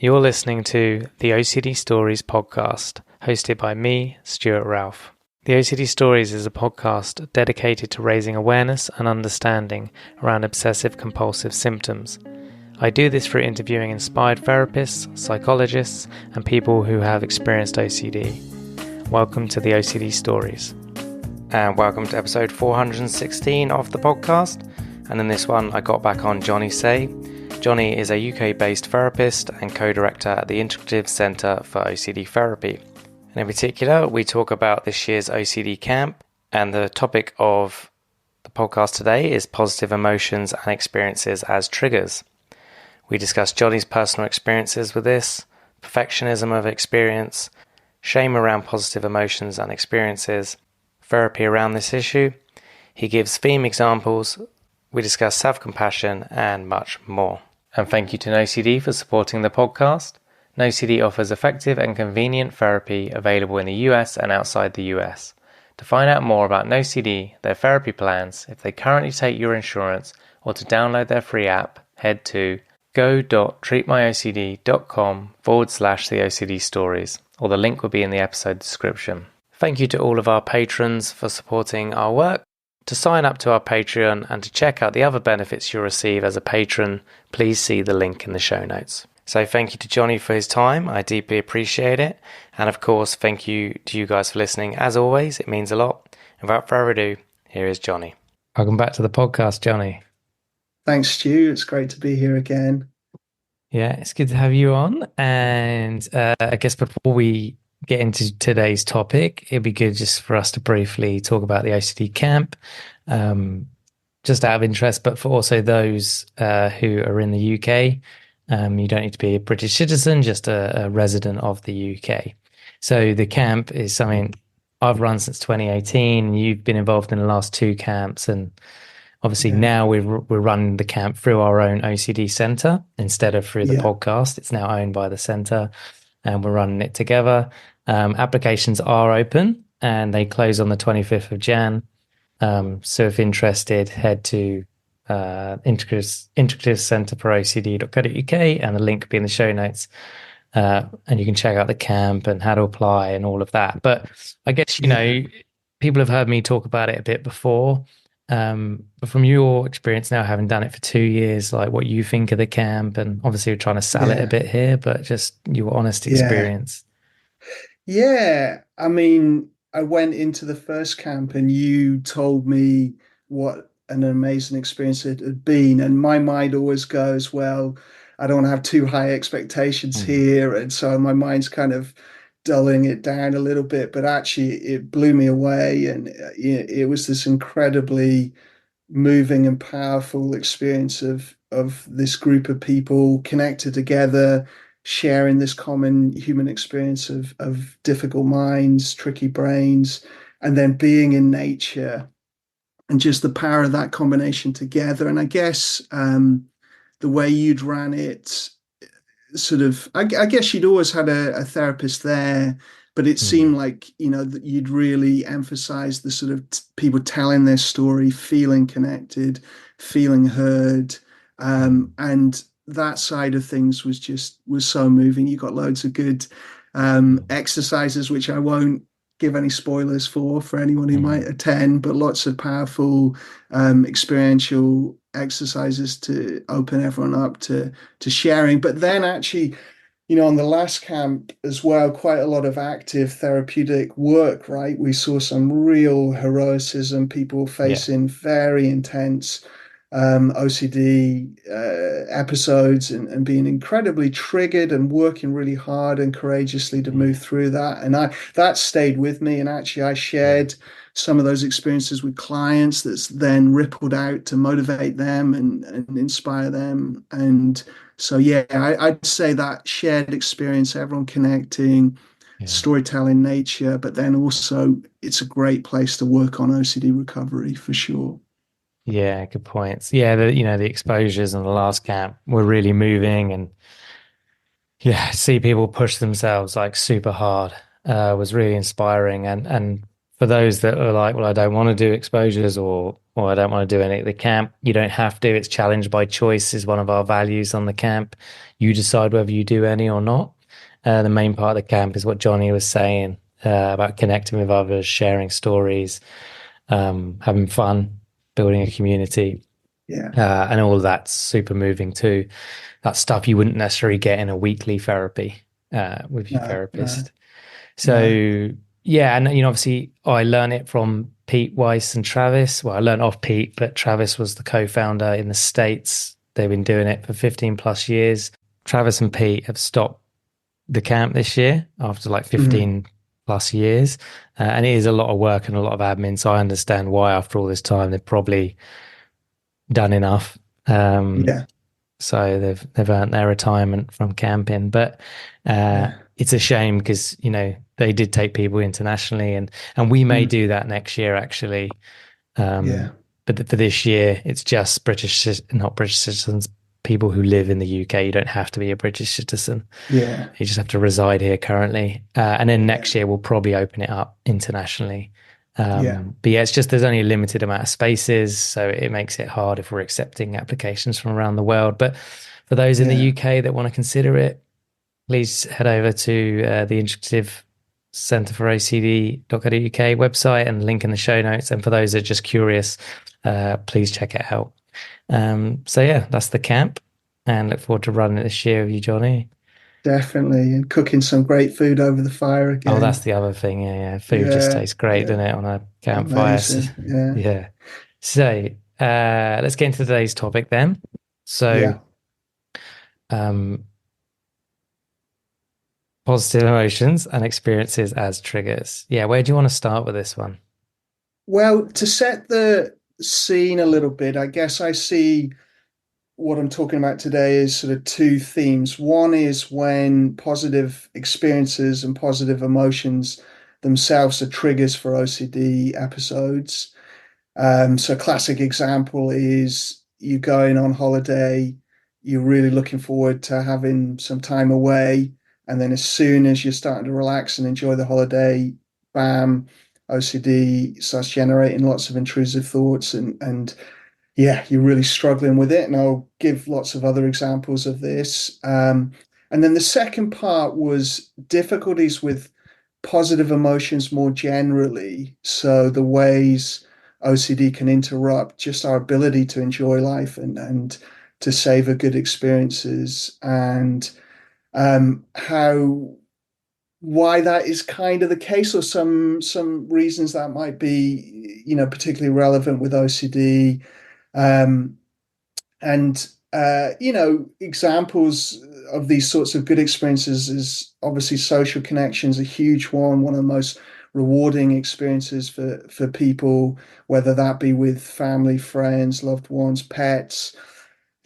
You're listening to the OCD Stories podcast, hosted by me, Stuart Ralph. The OCD Stories is a podcast dedicated to raising awareness and understanding around obsessive-compulsive symptoms. I do this through interviewing inspired therapists, psychologists, and people who have experienced OCD. Welcome to the OCD Stories. And welcome to episode 416 of the podcast. And in this one, I got back on Jonny Say. Jonny is a UK-based therapist and co-director at the Integrative Centre for OCD Therapy. And in particular, we talk about this year's OCD Camp, and the topic of the podcast today is positive emotions and experiences as triggers. We discuss Jonny's personal experiences with this, perfectionism of experience, shame around positive emotions and experiences, therapy around this issue. He gives theme examples. We discuss self-compassion and much more. And thank you to NoCD for supporting the podcast. NoCD offers effective and convenient therapy available in the US and outside the US. To find out more about NoCD, their therapy plans, if they currently take your insurance, or to download their free app, head to go.treatmyocd.com/the OCD stories, or the link will be in the episode description. Thank you to all of our patrons for supporting our work. To sign up to our Patreon and to check out the other benefits you'll receive as a patron, please see the link in the show notes. So thank you to Jonny for his time. I deeply appreciate it. And of course, thank you to you guys for listening. As always, it means a lot. And without further ado, here is Jonny. Welcome back to the podcast, Jonny. Thanks, Stu. It's great to be here again. Yeah, it's good to have you on. And I guess before we get into today's topic, it'd be good just for us to briefly talk about the OCD Camp, just out of interest, but for also those who are in the UK. You don't need to be a British citizen, just a resident of the UK. So the camp is something I've run since 2018. You've been involved in the last two camps, and obviously now we're running the camp through our own OCD Centre instead of through the podcast. It's now owned by the centre, and we're running it together. Applications are open and they close on the 25th of Jan. So if interested, head to Integrative Centre for OCD.co.uk, and the link will be in the show notes. And you can check out the camp and how to apply and all of that. But I guess, you know, people have heard me talk about it a bit before. But from your experience now, having done it for 2 years, like what you think of the camp, and obviously we're trying to sell it a bit here, but just your honest experience. Yeah, I mean, I went into the first camp and you told me what an amazing experience it had been. And my mind always goes, well, I don't want to have too high expectations here. And so my mind's kind of dulling it down a little bit, but actually it blew me away. And it was this incredibly moving and powerful experience of this group of people connected together, sharing this common human experience of difficult minds, tricky brains, and then being in nature, and just the power of that combination together. And I guess the way you'd ran it, sort of, I guess you'd always had a therapist there, but it seemed like, you know, that you'd really emphasized the sort of people telling their story, feeling connected, feeling heard, and that side of things was so moving. You got loads of good exercises, which I won't give any spoilers for anyone who might attend, but lots of powerful experiential exercises to open everyone up to sharing. But then actually, you know, on the last camp as well, quite a lot of active therapeutic work, right? We saw some real heroicism, people facing very intense OCD episodes and being incredibly triggered and working really hard and courageously to move through that. And that stayed with me. And actually I shared some of those experiences with clients that's then rippled out to motivate them and inspire them. And so, I'd say that shared experience, everyone connecting, storytelling, nature, but then also it's a great place to work on OCD recovery for sure. Yeah, good points. Yeah, the exposures in the last camp were really moving, and see people push themselves like super hard was really inspiring. And for those that are like, well, I don't want to do exposures or I don't want to do any at the camp, you don't have to. It's challenge by choice is one of our values on the camp. You decide whether you do any or not. The main part of the camp is what Jonny was saying about connecting with others, sharing stories, having fun, building a community, Yeah. and all of that's super moving too. That's stuff you wouldn't necessarily get in a weekly therapy with your No, no, therapist. no. So yeah, and obviously I learned it from Pete Weiss and Travis. Well, I learned off Pete, but Travis was the co-founder in the States. They've been doing it for 15 plus years. Travis and Pete have stopped the camp this year after like Mhm. 15 plus years. And it is a lot of work and a lot of admin. So I understand why after all this time they've probably done enough. Um, Yeah, so they've earned their retirement from camping. But yeah, it's a shame because they did take people internationally, and we may mm, do that next year actually. yeah, But for this year, it's just not British citizens, people who live in the UK. You don't have to be a British citizen. yeah, You just have to reside here currently. And then yeah, next year, we'll probably open it up internationally. yeah, But yeah, it's just there's only a limited amount of spaces. So it makes it hard if we're accepting applications from around the world. But for those in the yeah. UK that want to consider it, please head over to the Integrative Centre for OCD.co.uk website and link in the show notes. And for those that are just curious, please check it out. So yeah, that's the camp, and look forward to running it this year with you, Jonny. Definitely. And cooking some great food over the fire Oh, that's again. the other thing. Yeah, yeah. Food just Yeah, tastes great, yeah. doesn't it, on a campfire? Amazing. Yeah, Yeah. So let's get into today's topic then. So yeah. um, positive emotions and experiences as triggers. Yeah, where do you want to start with this one? Well, to set the scene a little bit, I guess I see what I'm talking about today is sort of two themes. One is when positive experiences and positive emotions themselves are triggers for OCD episodes. So a classic example is you going on holiday, you're really looking forward to having some time away, and then as soon as you're starting to relax and enjoy the holiday, bam, OCD starts generating lots of intrusive thoughts and yeah, you're really struggling with it. And I'll give lots of other examples of this. And then the second part was difficulties with positive emotions more generally. So the ways OCD can interrupt just our ability to enjoy life and to savor good experiences and how why that is kind of the case or some reasons that might be particularly relevant with OCD. Um, and examples of these sorts of good experiences is obviously social connections, a huge one of the most rewarding experiences for people, whether that be with family, friends, loved ones, pets,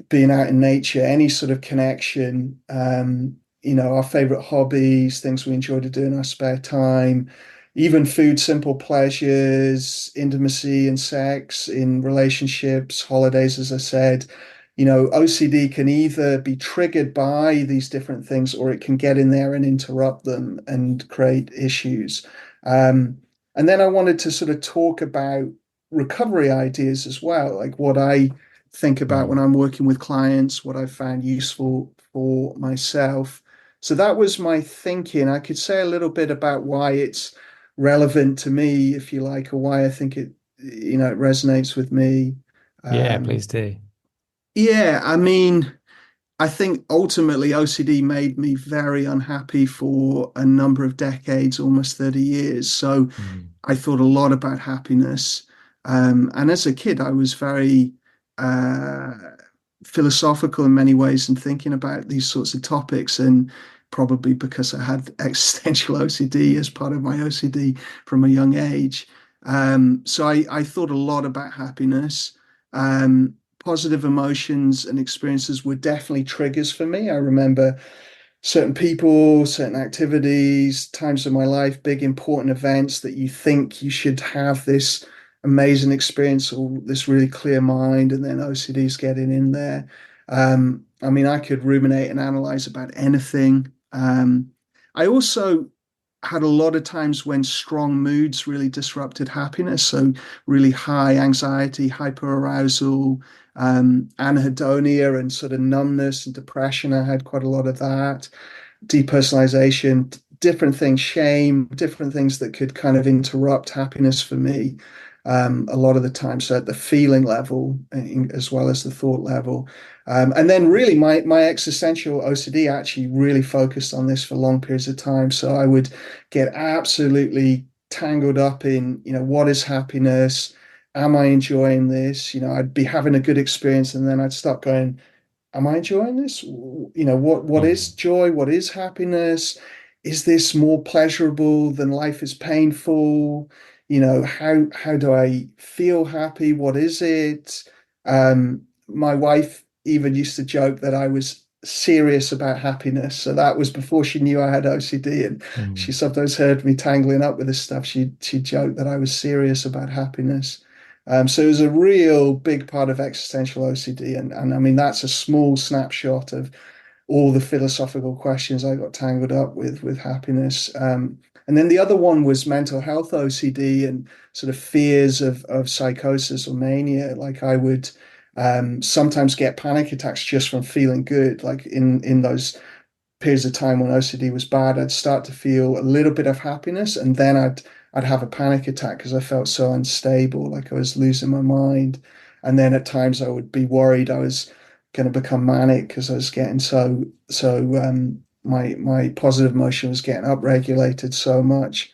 being out in nature, any sort of connection. Our favorite hobbies, things we enjoy to do in our spare time, even food, simple pleasures, intimacy and sex in relationships, holidays, as I said. OCD can either be triggered by these different things or it can get in there and interrupt them and create issues. Um, and then I wanted to sort of talk about recovery ideas as well, like what I think about when Mm. I'm working with clients, what I've found useful for myself. So that was my thinking. I could say a little bit about why it's relevant to me, if you like, or why I think it resonates with me. Yeah, Um, please do. yeah, I mean, I think ultimately OCD made me very unhappy for a number of decades, almost 30 years. So Mm. I thought a lot about happiness. And as a kid, I was very uh, philosophical in many ways and thinking about these sorts of topics. And probably because I had existential OCD as part of my OCD from a young age. So I thought a lot about happiness. Positive emotions and experiences were definitely triggers for me. I remember certain people, certain activities, times of my life, big important events that you think you should have this amazing experience or this really clear mind, and then OCD's getting in there. I mean, I could ruminate and analyze about anything. I also had a lot of times when strong moods really disrupted happiness. So really high anxiety, hyperarousal, anhedonia, and sort of numbness and depression. I had quite a lot of that. Depersonalization, different things, shame, different things that could kind of interrupt happiness for me. A lot of the time, so at the feeling level as well as the thought level. And then really my existential OCD actually really focused on this for long periods of time. So I would get absolutely tangled up in, what is happiness? Am I enjoying this? I'd be having a good experience and then I'd start going, am I enjoying this? What is Mm. joy? What is happiness? Is this more pleasurable than life is painful? How do I feel happy? What is it? My wife even used to joke that I was serious about happiness. So that was before she knew I had OCD, and she Mm. sometimes heard me tangling up with this stuff. She joked that I was serious about happiness. So it was a real big part of existential OCD. And I mean, that's a small snapshot of all the philosophical questions I got tangled up with happiness. And then the other one was mental health OCD and sort of fears of psychosis or mania. Like I would sometimes get panic attacks just from feeling good, like in those periods of time when OCD was bad, I'd start to feel a little bit of happiness, and then I'd have a panic attack because I felt so unstable, like I was losing my mind. And then at times I would be worried I was going to become manic because I was getting my positive emotion was getting upregulated so much.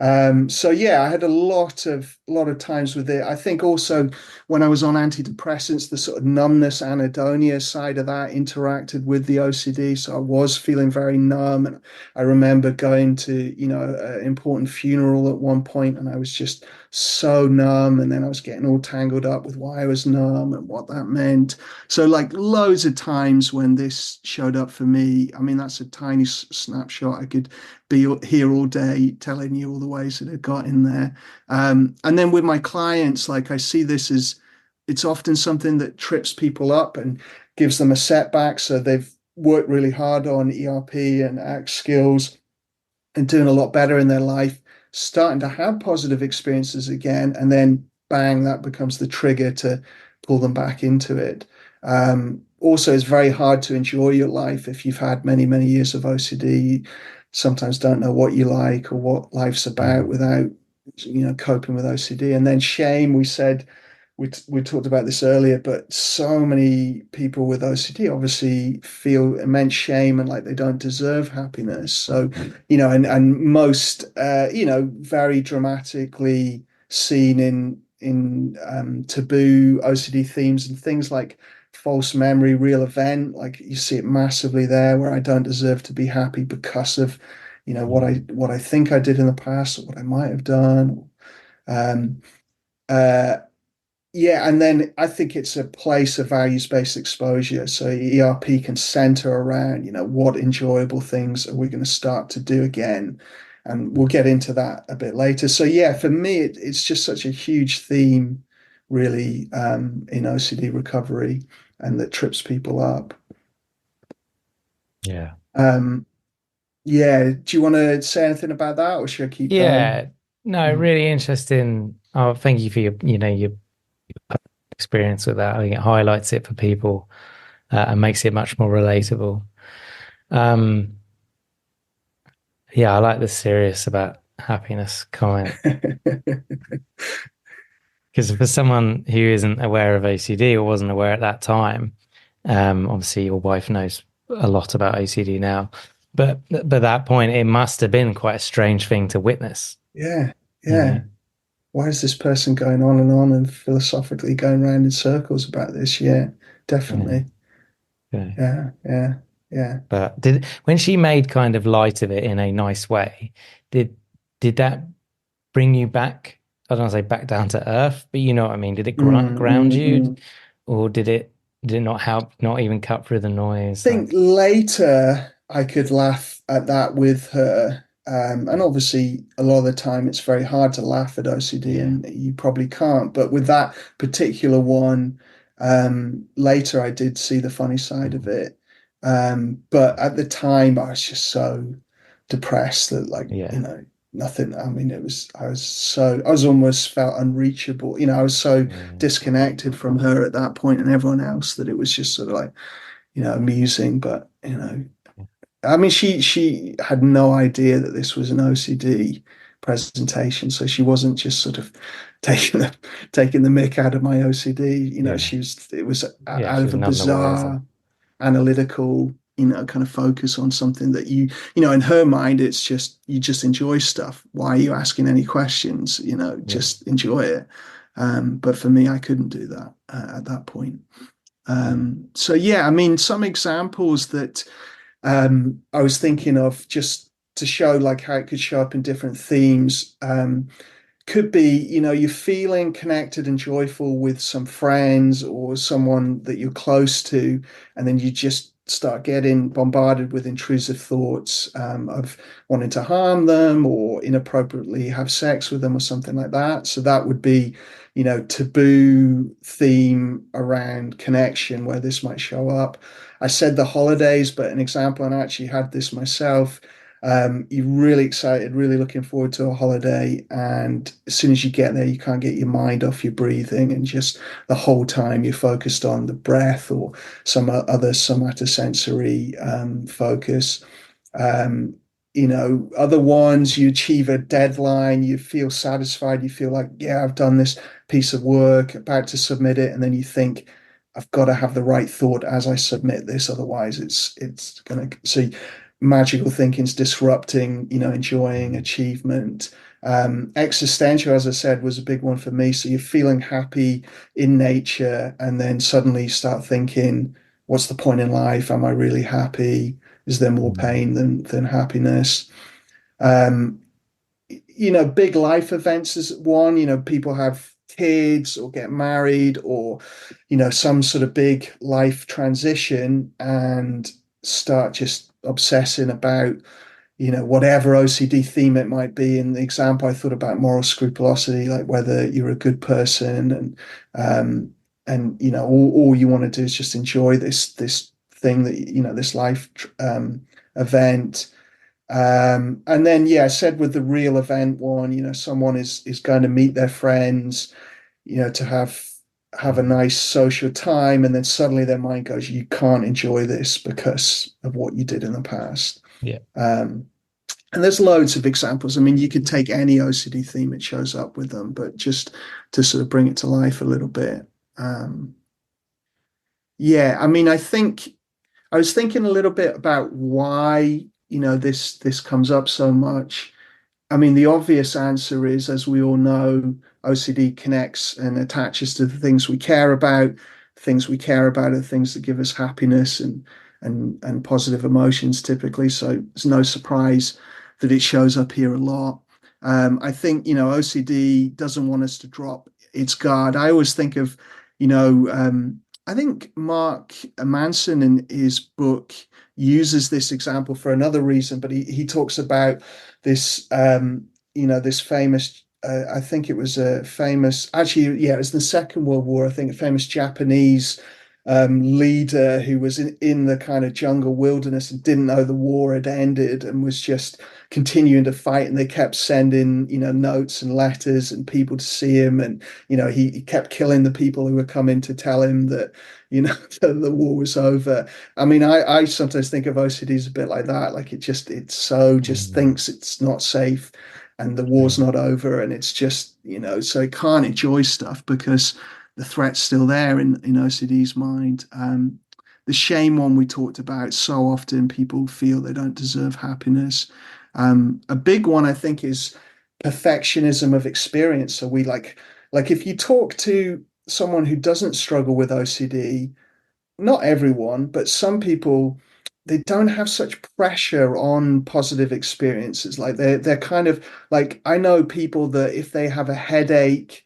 So yeah, I had a lot of times with it. I think also when I was on antidepressants, the sort of numbness, anhedonia side of that interacted with the OCD. So I was feeling very numb, and I remember going to, an important funeral at one point, and I was just so numb, and then I was getting all tangled up with why I was numb and what that meant. So like loads of times when this showed up for me, I mean that's a tiny snapshot. I could be here all day telling you all the ways that it got in there. And then with my clients, like I see this as it's often something that trips people up and gives them a setback. So they've worked really hard on ERP and ACT skills and doing a lot better in their life, starting to have positive experiences again, and then bang, that becomes the trigger to pull them back into it. Also, it's very hard to enjoy your life if you've had many, many years of OCD. You sometimes don't know what you like or what life's about Mm. without, coping with OCD. And then shame, we talked about this earlier, but so many people with OCD obviously feel immense shame and like they don't deserve happiness. So, and most, very dramatically seen in taboo OCD themes and things like false memory, real event. Like you see it massively there, where I don't deserve to be happy because of, Mm. what I think I did in the past or what I might have done. Um, uh, yeah, and then I think it's a place of values-based exposure. So ERP can center around, what enjoyable things are we going to start to do again? And we'll get into that a bit later. So yeah, for me, it's just such a huge theme, really, in OCD recovery, and that trips people up. Yeah. Um, yeah, do you want to say anything about that, or should I keep going? Yeah. No, Mm. really interesting. Oh, thank you for your experience with that. I think it highlights it for people and makes it much more relatable. Um, yeah, I like the serious about happiness comment because for someone who isn't aware of OCD or wasn't aware at that time, obviously your wife knows a lot about OCD now, but that point it must have been quite a strange thing to witness, Yeah, you know. yeah. Why is this person going on and philosophically going around in circles about this? Yeah, Yeah, definitely. yeah. Yeah, yeah, yeah. But did when she made kind of light of it in a nice way, did did that bring you back? I don't want to say back down to earth, but you know what I mean. Did it Mm, ground mm, you, mm. or did it not help? Not even cut through the noise? Think Like, later I could laugh at that with her. And obviously, a lot of the time it's very hard to laugh at OCD, yeah, and you probably can't. But with that particular one, later I did see the funny side of mm, it. But at the time, I was just so depressed that like, Yeah. nothing. I mean, I was almost felt unreachable. I was so Mm. disconnected from her at that point and everyone else that it was just sort of like, amusing. But, I mean, she had no idea that this was an OCD presentation, so she wasn't just sort of taking the taking the mick out of my OCD. Yeah. It was Yeah. out She of was a none the wiser. bizarre analytical, kind of focus on something that in her mind, it's just you just enjoy stuff. Why are you asking any questions? Yeah. Just enjoy it. But for me, I couldn't do that at that point. Mm. So yeah, I mean, some examples that I was thinking of just to show like how it could show up in different themes. Could be, you're feeling connected and joyful with some friends or someone that you're close to, and then you just start getting bombarded with intrusive thoughts of wanting to harm them or inappropriately have sex with them or something like that. So that would be, taboo theme around connection where this might show up. I said the holidays, but an example, and I actually had this myself. You're really excited, really looking forward to a holiday, and as soon as you get there, you can't get your mind off your breathing, and just the whole time you're focused on the breath or some other somatosensory focus. Um, other ones, you achieve a deadline, you feel satisfied, you feel like, yeah, I've done this piece of work, about to submit it, and then you think, I've got to have the right thought as I submit this, otherwise it's gonna so magical thinking's disrupting, enjoying Mm. achievement. Existential, as I said, was a big one for me. So you're feeling happy in nature, and then suddenly you start thinking, what's the point in life? Am I really happy? Is there more Mm. pain than happiness? Um, big life events is one. People have kids or get married or, some sort of big life transition and start just obsessing about, whatever OCD theme it might be. In the example, I thought about moral scrupulosity, like whether you're a good person and all you want to do is just enjoy this thing that, this life event. And then, yeah, I said with the real event one, someone is going to meet their friends, to have a Mm. nice social time, and then suddenly their mind goes, you can't enjoy this because of what you did in the past. Yeah. Um, and there's loads of examples. I mean, you could take any OCD theme, it shows up with them, but just to sort of bring it to life a little bit. Um, yeah, I mean, I was thinking a little bit about why, this comes up so much. I mean, the obvious answer is, as we all know, OCD connects and attaches to the things we care about. Things we care about are things that give us happiness and positive emotions typically. So it's no surprise that it shows up here a lot. I think, OCD doesn't want us to drop its guard. I always think of, I think Mark Manson in his book uses this example for another reason, but he talks about this this famous I think it was a famous actually yeah it was the Second World War, I think, a famous Japanese leader who was in the kind of jungle wilderness and didn't know the war had ended and was just continuing to fight, and they kept sending notes and letters and people to see him, and he kept killing the people who were coming to tell him that that the war was over. I mean, I sometimes think of OCD as a bit like that. Like it's so just Mm. thinks it's not safe and the war's Yeah. not over, and it's just, so it can't enjoy stuff because the threat's still there in OCD's mind. The shame one we talked about, so often people feel they don't deserve happiness. A big one, I think, is perfectionism of experience. So we like if you talk to someone who doesn't struggle with OCD, not everyone, but some people, they don't have such pressure on positive experiences. Like they're kind of like, I know people that if they have a headache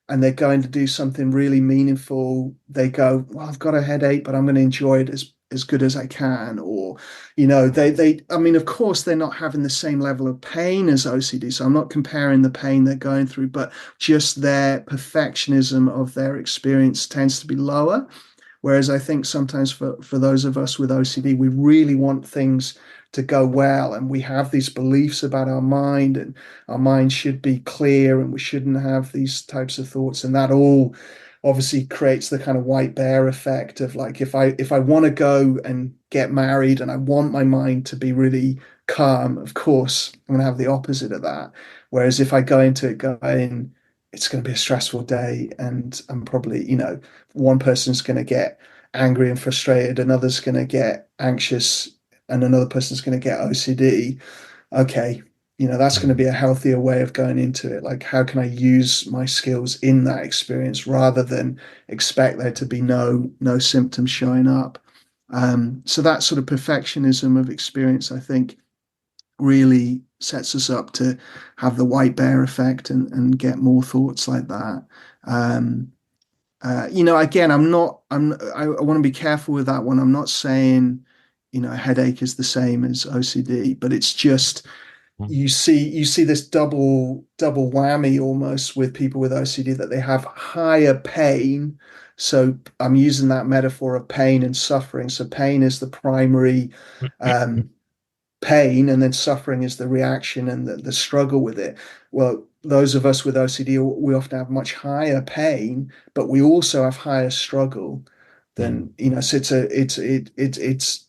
and they're going to do something really meaningful, they go, well, I've got a headache, but I'm going to enjoy it as good as I can. Or, they I mean, of course, they're not having the same level of pain as OCD. So I'm not comparing the pain they're going through, but just their perfectionism of their experience tends to be lower. Whereas I think sometimes for those of us with OCD, we really want things to go well, and we have these beliefs about our mind, and our mind should be clear, and we shouldn't have these types of thoughts, and that all obviously creates the kind of white bear effect of like, if I want to go and get married and I want my mind to be really calm, of course I'm going to have the opposite of that. Whereas if I go into it going, it's going to be a stressful day, and I'm probably, one person's going to get angry and frustrated, another's going to get anxious, and another person's going to get OCD. Okay, that's going to Mm. be a healthier way of going into it. Like, how can I use my skills in that experience rather than expect there to be no symptoms showing up? So that sort of perfectionism of experience, I think, really sets us up to have the white bear effect and get more thoughts like that. Um, again, I want to be careful with that one. I'm not saying, a headache is the same as OCD, but it's just Mm. you see this double whammy almost with people with OCD, that they have higher pain. So I'm using that metaphor of pain and suffering. So pain is the primary um, pain, and then suffering is the reaction and the struggle with it. Well, those of us with OCD, we often have much higher pain, but we also have higher struggle Mm. than, so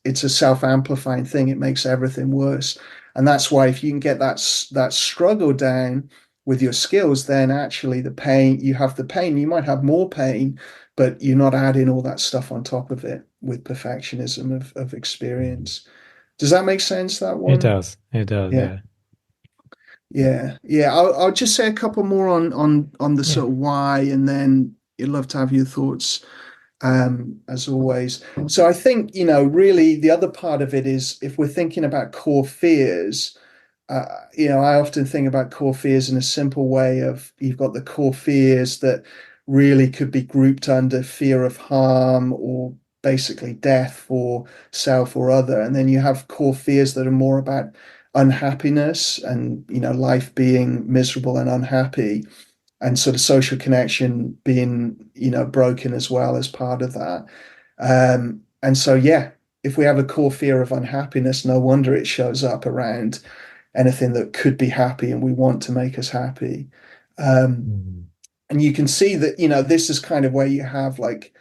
it's a self-amplifying thing. It makes everything worse. And that's why if you can get that struggle down with your skills, then actually the pain, you might have more pain, but you're not adding all that stuff on top of it with perfectionism of Mm. experience. Does that make sense, that It one? does. It does. Yeah. Yeah. Yeah. I'll just say a couple more on the Yeah. sort of why, and then you'd love to have your thoughts, as always. So I think, really the other part of it is, if we're thinking about core fears, I often think about core fears in a simple way of, you've got the core fears that really could be grouped under fear of harm, or basically death for self or other. And then you have core fears that are more about unhappiness and, life being miserable and unhappy, and sort of social connection being, broken as well as part of that. And so, yeah, if we have a core fear of unhappiness, no wonder it shows up around anything that could be happy and we want to make us happy. Um, Mm. and you can see that, this is kind of where you have like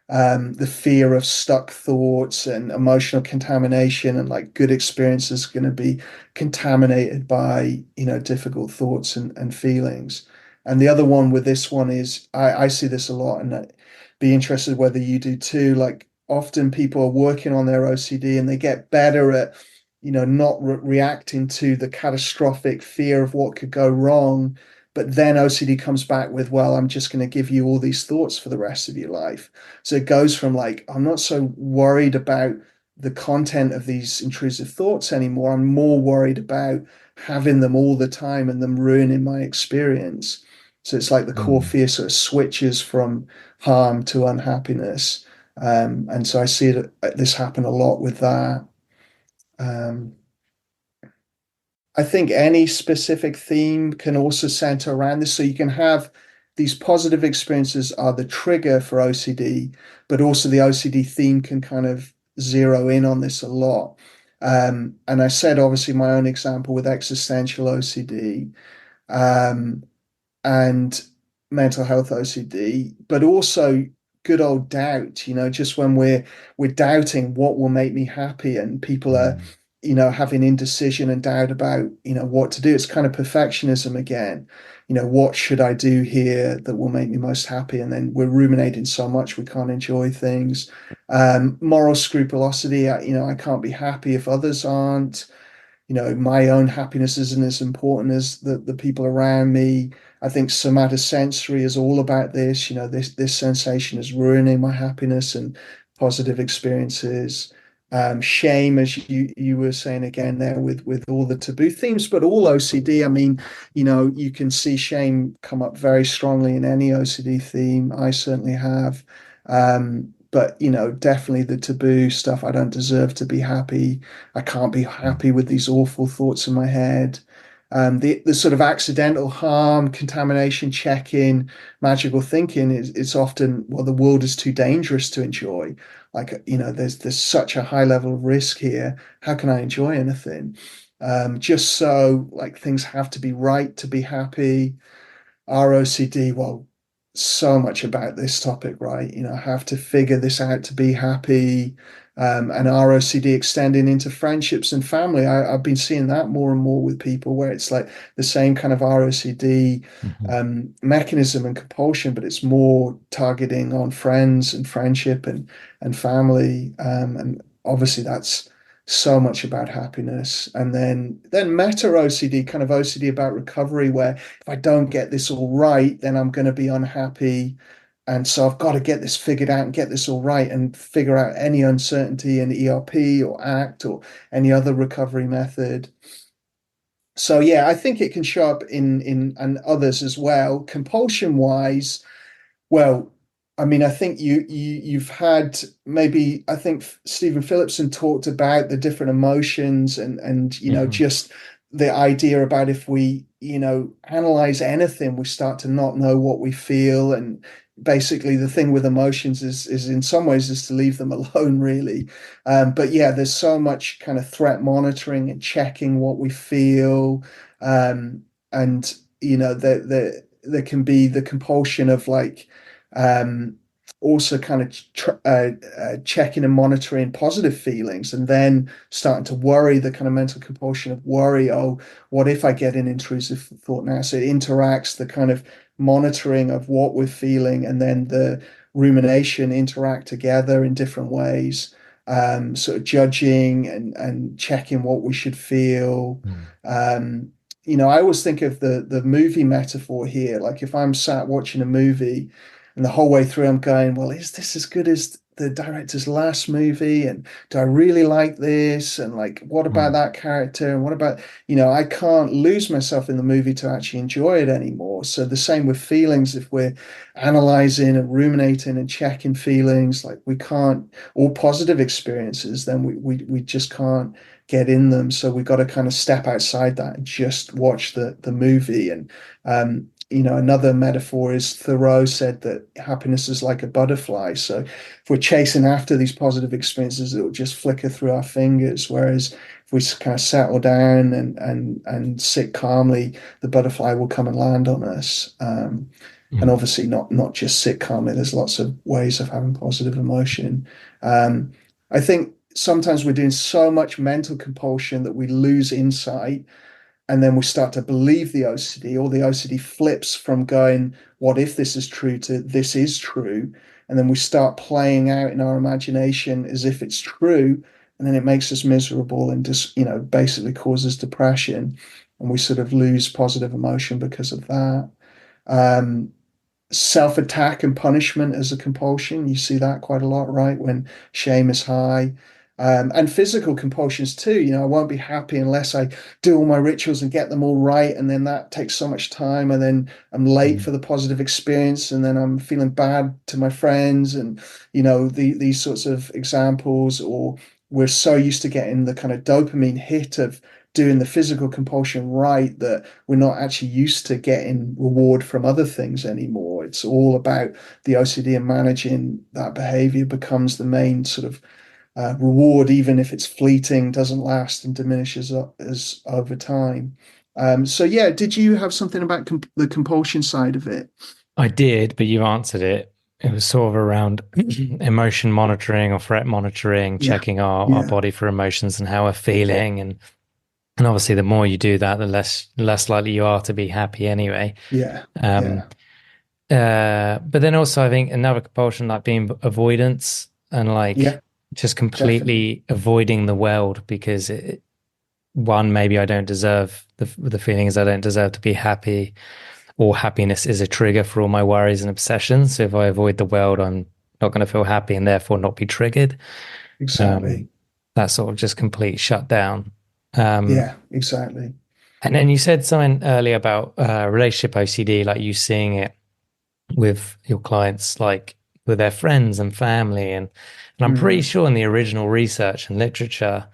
the fear of stuck thoughts and emotional contamination, and like good experiences are going to be contaminated by, difficult thoughts and feelings. And the other one with this one is, I see this a lot, and I'd be interested whether you do too. Like, often people are working on their OCD and they get better at, not reacting to the catastrophic fear of what could go wrong. But then OCD comes back with, well, I'm just going to give you all these thoughts for the rest of your life. So it goes from like, I'm not so worried about the content of these intrusive thoughts anymore. I'm more worried about having them all the time and them ruining my experience. So it's like the core Mm. fear sort of switches from harm to unhappiness. And so I see this happen a lot with that. Um, I think any specific theme can also center around this. So you can have these positive experiences are the trigger for OCD, but also the OCD theme can kind of zero in on this a lot. And I said, obviously, my own example with existential OCD. And mental health OCD, but also good old doubt, just when we're doubting what will make me happy, and people are, Mm. having indecision and doubt about, what to do. It's kind of perfectionism again. What should I do here that will make me most happy? And then we're ruminating so much we can't enjoy things. Moral scrupulosity, I can't be happy if others aren't. My own happiness isn't as important as the people around me. I think somatosensory is all about this. This sensation is ruining my happiness and positive experiences. Shame, as you were saying again there, with all the taboo themes, but all OCD. I mean, you can see shame come up very strongly in any OCD theme. I certainly have. But definitely the taboo stuff. I don't deserve to be happy. I can't be Mm. happy with these awful thoughts in my head. The sort of accidental harm, contamination checking, magical thinking is it's often, well, the world is too dangerous to enjoy. Like, there's such a high level of risk here. How can I enjoy anything? Just so like things have to be right to be happy. Our OCD, well, so much about this topic, right? Have to figure this out to be happy. And our OCD extending into friendships and family. I've been seeing that more and more with people where it's like the same kind of ROCD Mhm. mechanism and compulsion, but it's more targeting on friends and friendship and family. And obviously that's so much about happiness. And then meta OCD, kind of OCD about recovery, where if I don't get this all right, then I'm going to be unhappy. And so I've got to get this figured out and get this all right and figure out any uncertainty in ERP or ACT or any other recovery method. So yeah, I think it can show up in and others as well. Compulsion wise, well, I mean, I think you've had maybe I think Stephen Phillipson talked about the different emotions and Mhm. just the idea about if we analyze anything, we start to not know what we feel, and basically the thing with emotions is in some ways is to leave them alone, really. But yeah, there's so much kind of threat monitoring and checking what we feel, and there can be the compulsion of like um, also kind of checking and monitoring positive feelings and then starting to worry, the kind of mental compulsion of worry. Oh, what if I get an intrusive thought now? So it interacts the kind of monitoring of what we're feeling and then the rumination interact together in different ways. Sort of judging and checking what we should feel. Mm. Um, I always think of the movie metaphor here. Like if I'm sat watching a movie and the whole way through, I'm going, well, is this as good as the director's last movie? And do I really like this? And like, what about Mm. that character? And what about, I can't lose myself in the movie to actually enjoy it anymore. So the same with feelings. If we're analyzing and ruminating and checking feelings, like we can't, all positive experiences, then we just can't get in them. So we've got to kind of step outside that and just watch the movie. And another metaphor is Thoreau said that happiness is like a butterfly. So if we're chasing after these positive experiences, it will just flicker through our fingers. Whereas if we kind of settle down and sit calmly, the butterfly will come and land on us. And Mm. obviously not just sit calmly. There's lots of ways of having positive emotion. Um, I think sometimes we're doing so much mental compulsion that we lose insight and then we start to believe the OCD, or the OCD flips from going, what if this is true, to this is true. And then we start playing out in our imagination as if it's true. And then it makes us miserable and just, basically causes depression. And we sort of lose positive emotion because of that. Um, Self-attack and punishment as a compulsion. You see that quite a lot, right? When shame is high. And physical compulsions too. I won't be happy unless I do all my rituals and get them all right. And then that takes so much time. And then I'm late Mm. for the positive experience. And then I'm feeling bad to my friends. And, these sorts of examples. Or we're so used to getting the kind of dopamine hit of doing the physical compulsion right that we're not actually used to getting reward from other things anymore. It's all about the OCD, and managing that behavior becomes the main sort of reward, even if it's fleeting, doesn't last, and diminishes as over time. So yeah, did you have something about the compulsion side of it? I did, but you answered it. It was sort of around emotion monitoring or threat monitoring, Yeah, checking our yeah, body for emotions and how we're feeling. And obviously the more you do that, the less likely you are to be happy anyway. yeah, Um, yeah, but then also I think another compulsion like being avoidance and like yeah, just definitely. completely avoiding the world because one, maybe I don't deserve the feeling is I don't deserve to be happy, or happiness is a trigger for all my worries and obsessions. So if I avoid the world, I'm not going to feel happy and therefore not be triggered. Um, Exactly. that sort of just complete shutdown. Um, Yeah, exactly. and then you said something earlier about relationship OCD, like you seeing it with your clients, like with their friends and family, and I'm pretty Mm, sure in the original research and literature,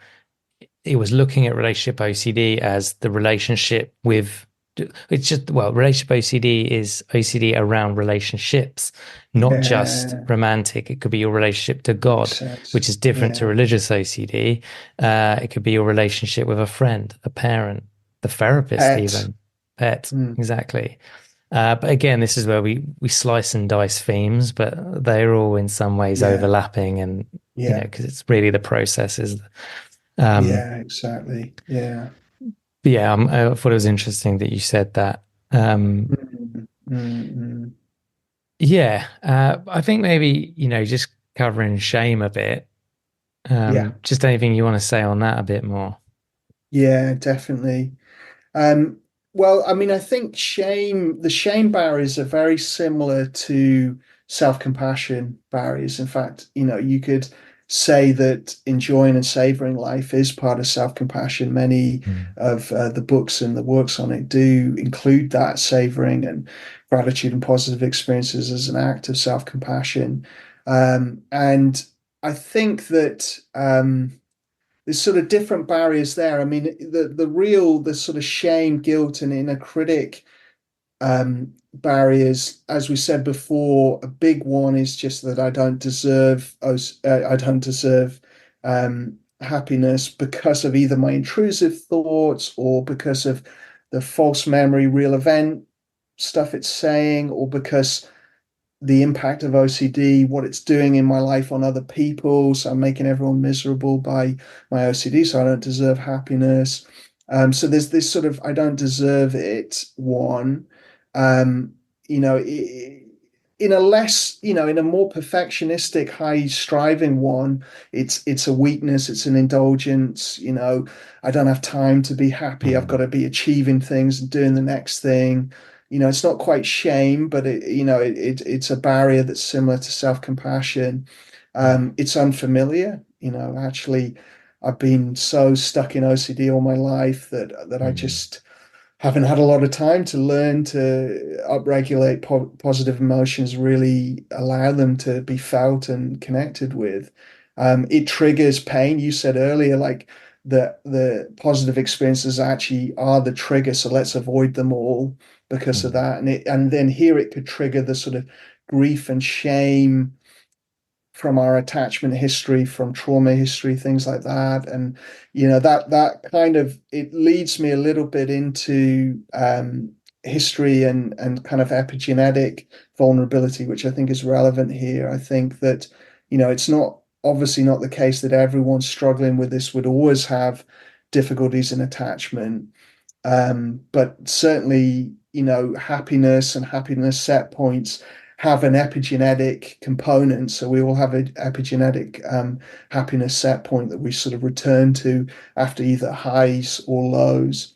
it was looking at relationship OCD as the relationship with, it's just, well, relationship OCD is OCD around relationships, not just Yeah, romantic. It could be your relationship to makes God, sense. which is different to Yeah, religious OCD. It could be your relationship with a friend, a parent, the therapist, pet. even pet. Mm, Exactly. But again, this is where we slice and dice themes, but they're all in some ways yeah, overlapping, and yeah, because it's really the processes. Um, yeah, exactly. Yeah. but yeah, I thought it was interesting that you said that. Um, Mm, mm, mm. yeah, I think maybe just covering shame a bit. Yeah, Just anything you want to say on that a bit more. yeah, definitely. Um, well, I mean, I think the shame barriers are very similar to self-compassion barriers. In fact, you could say that enjoying and savoring life is part of self-compassion. Many Mm, of the books and the works on it do include that savoring and gratitude and positive experiences as an act of self-compassion. And I think that there's sort of different barriers there. I mean, the sort of shame, guilt, and inner critic barriers, as we said before, a big one is just that I don't deserve happiness because of either my intrusive thoughts or because of the false memory, real event stuff it's saying, or because the impact of OCD, what it's doing in my life on other people. So I'm making everyone miserable by my OCD, so I don't deserve happiness. So there's this sort of I don't deserve it one. Um, you know, in a less, in a more perfectionistic, high striving one, it's a weakness, it's an indulgence. I don't have time to be happy. I've got mm, to be achieving things and doing the next thing. It's not quite shame, but it's a barrier that's similar to self-compassion. mm, It's unfamiliar. Actually, I've been so stuck in OCD all my life that I mm, just haven't had a lot of time to learn to upregulate positive emotions, really allow them to be felt and connected with. It triggers pain. You said earlier, like the positive experiences actually are the trigger, so let's avoid them all because of mm, that. And then here it could trigger the sort of grief and shame from our attachment history, from trauma history, things like that. And that kind of it leads me a little bit into history and kind of epigenetic vulnerability, which I think is relevant here. I think that it's not obviously not the case that everyone struggling with this would always have difficulties in attachment. But certainly, happiness and happiness set points have an epigenetic component. So we all have an epigenetic happiness set point that we sort of return to after either highs or lows.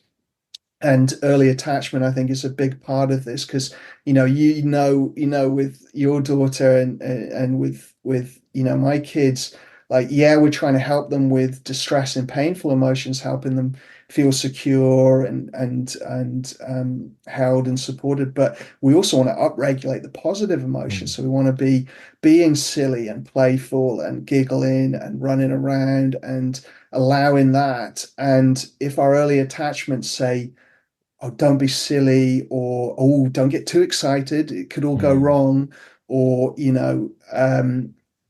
And early attachment, I think, is a big part of this because with your daughter and with my kids, like we're trying to help them with distress and painful emotions, helping them feel secure and held and supported. But we also want to upregulate the positive emotions. mm, So we want to be being silly and playful and giggling and running around and allowing that. And if our early attachments say, oh, don't be silly, or oh, don't get too excited, it could all go mm. wrong, or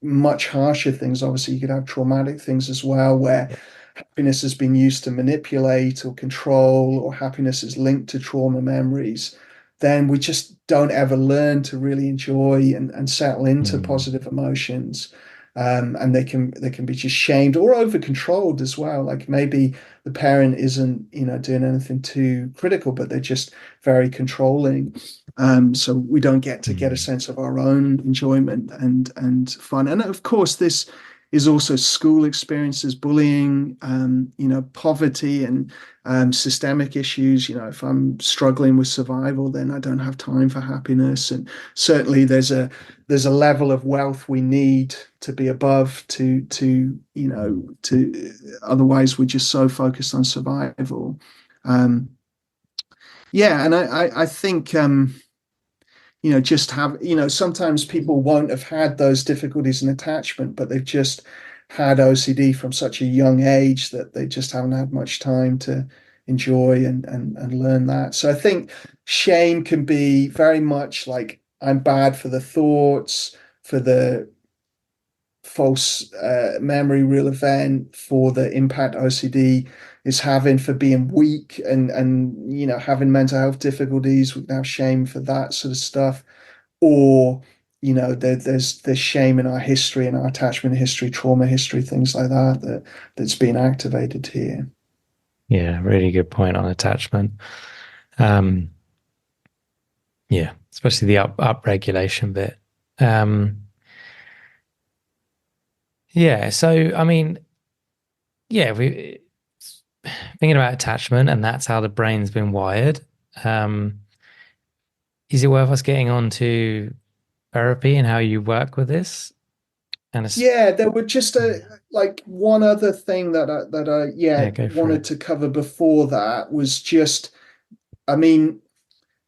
much harsher things. Obviously, you could have traumatic things as well, where happiness has been used to manipulate or control, or happiness is linked to trauma memories. Then we just don't ever learn to really enjoy and settle into Mm, positive emotions. And they can be just shamed or over controlled as well. Like maybe the parent isn't, doing anything too critical, but they're just very controlling. So we don't get a mm, sense of our own enjoyment and fun. And of course, this is also school experiences, bullying, poverty and systemic issues. If I'm struggling with survival, then I don't have time for happiness. And certainly there's a level of wealth we need to be above to otherwise we're just so focused on survival. Um, yeah, and I think just have sometimes people won't have had those difficulties in attachment, but they've just had OCD from such a young age that they just haven't had much time to enjoy and learn that. So I think shame can be very much like I'm bad for the thoughts, for the false memory, real event, for the impact OCD is having for being weak and having mental health difficulties. We can have shame for that sort of stuff, or there's shame in our history, in our attachment history, trauma history, things like that's being activated here. Yeah, really good point on attachment. Um, yeah, especially the up regulation bit. Um, yeah, so I mean, yeah, we thinking about attachment, and that's how the brain's been wired. Um, is it worth us getting on to therapy and how you work with this? And it's, Yeah, there were just like one other thing that I yeah, go for it. wanted to cover before that was just, I mean,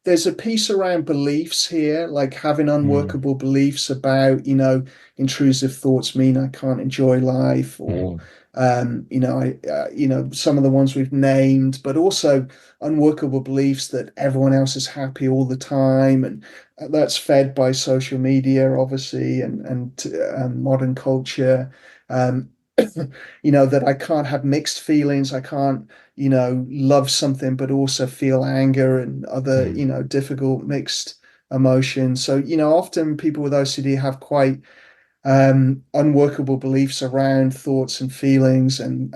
there's a piece around beliefs here, like having Mm, unworkable beliefs about, intrusive thoughts mean I can't enjoy life, or, mm, some of the ones we've named, but also unworkable beliefs that everyone else is happy all the time, and that's fed by social media, obviously, and modern culture. Um, that I can't have mixed feelings. I can't love something, but also feel anger and other, mm, difficult mixed emotions. So, often people with OCD have quite unworkable beliefs around thoughts and feelings and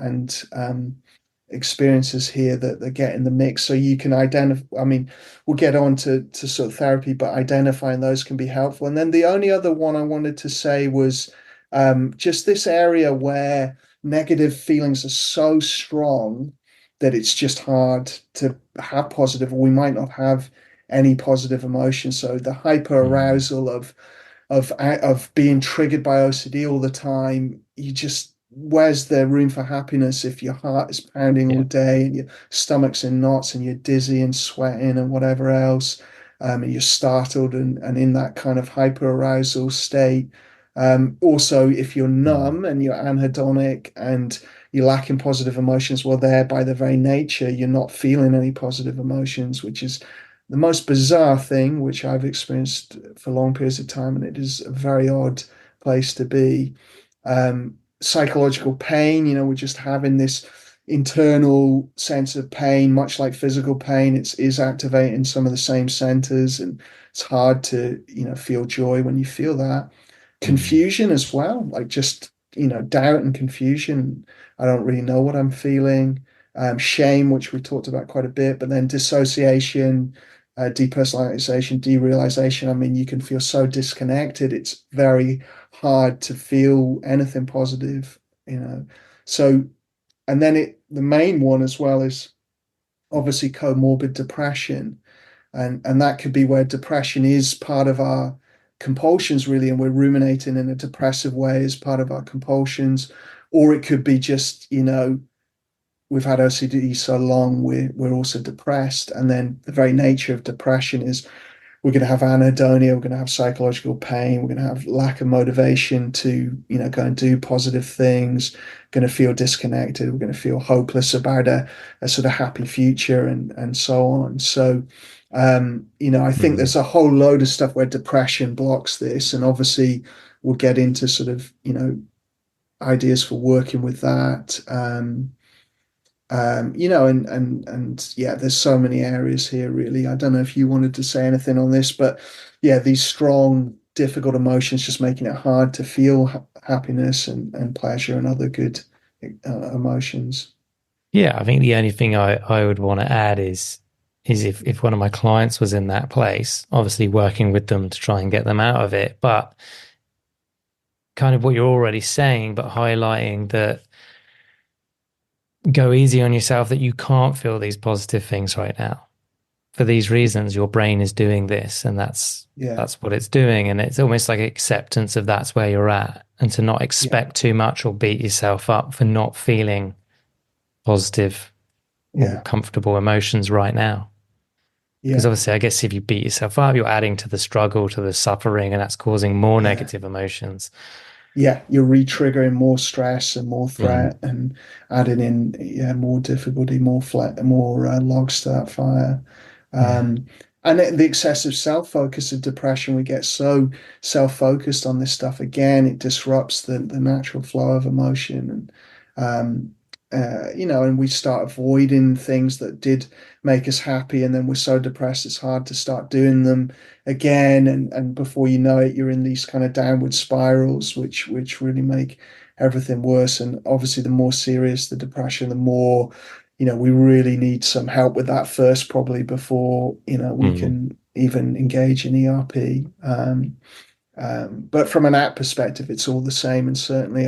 experiences here that get in the mix. So you can identify, I mean, we'll get on to sort of therapy, but identifying those can be helpful. And then the only other one I wanted to say was just this area where negative feelings are so strong that it's just hard to have positive, or we might not have any positive emotion. So the hyper mm, arousal of being triggered by OCD all the time, you just where's the room for happiness if your heart is pounding all yeah. day and your stomach's in knots and you're dizzy and sweating and whatever else, and you're startled and in that kind of hyper arousal state. Also, if you're Mm, numb and you're anhedonic and you're lacking positive emotions, well, there by the very nature, you're not feeling any positive emotions, which is the most bizarre thing, which I've experienced for long periods of time, and it is a very odd place to be. Psychological pain, we're just having this internal sense of pain, much like physical pain. It's is activating some of the same centers, and it's hard to, feel joy when you feel that. mm, Confusion as well, like just, doubt and confusion. I don't really know what I'm feeling. Shame, which we talked about quite a bit, but then dissociation, depersonalization, derealization. I mean, you can feel so disconnected. It's very hard to feel anything positive, you know. So, and then the main one as well is obviously comorbid depression, and that could be where depression is part of our compulsions, really, and we're ruminating in a depressive way as part of our compulsions, or it could be just, we've had OCD so long, we're also depressed, and then the very nature of depression is we're going to have anhedonia, we're going to have psychological pain, we're going to have lack of motivation to, go and do positive things, going to feel disconnected, we're going to feel hopeless about a sort of happy future and so on. So, I think mm. there's a whole load of stuff where depression blocks this, and obviously we'll get into sort of, ideas for working with that. And yeah, there's so many areas here, really. I don't know if you wanted to say anything on this, but yeah, these strong, difficult emotions just making it hard to feel happiness and pleasure and other good emotions. Yeah, I think the only thing I would want to add is if one of my clients was in that place, obviously working with them to try and get them out of it, but kind of what you're already saying, but highlighting that go easy on yourself, that you can't feel these positive things right now. For these reasons, your brain is doing this, and Yeah, that's what it's doing. And it's almost like acceptance of that's where you're at, and to not yeah, expect too much or beat yourself up for not feeling positive or yeah, comfortable emotions right now. Because yeah, obviously, I guess if you beat yourself up, you're adding to the struggle, to the suffering, and that's causing more yeah, negative emotions. yeah, you're re-triggering more stress and more Mm, threat and adding in, yeah, more difficulty, more logs to that fire. yeah. Um, and the excessive self-focus of depression, we get so self-focused on this stuff again, it disrupts the natural flow of emotion. And and we start avoiding things that did make us happy, and then we're so depressed it's hard to start doing them again, and before you know it, you're in these kind of downward spirals, which really make everything worse. And obviously, the more serious the depression, the more, we really need some help with that first, probably before we Mm, can even engage in ERP. But from an app perspective, it's all the same. And certainly,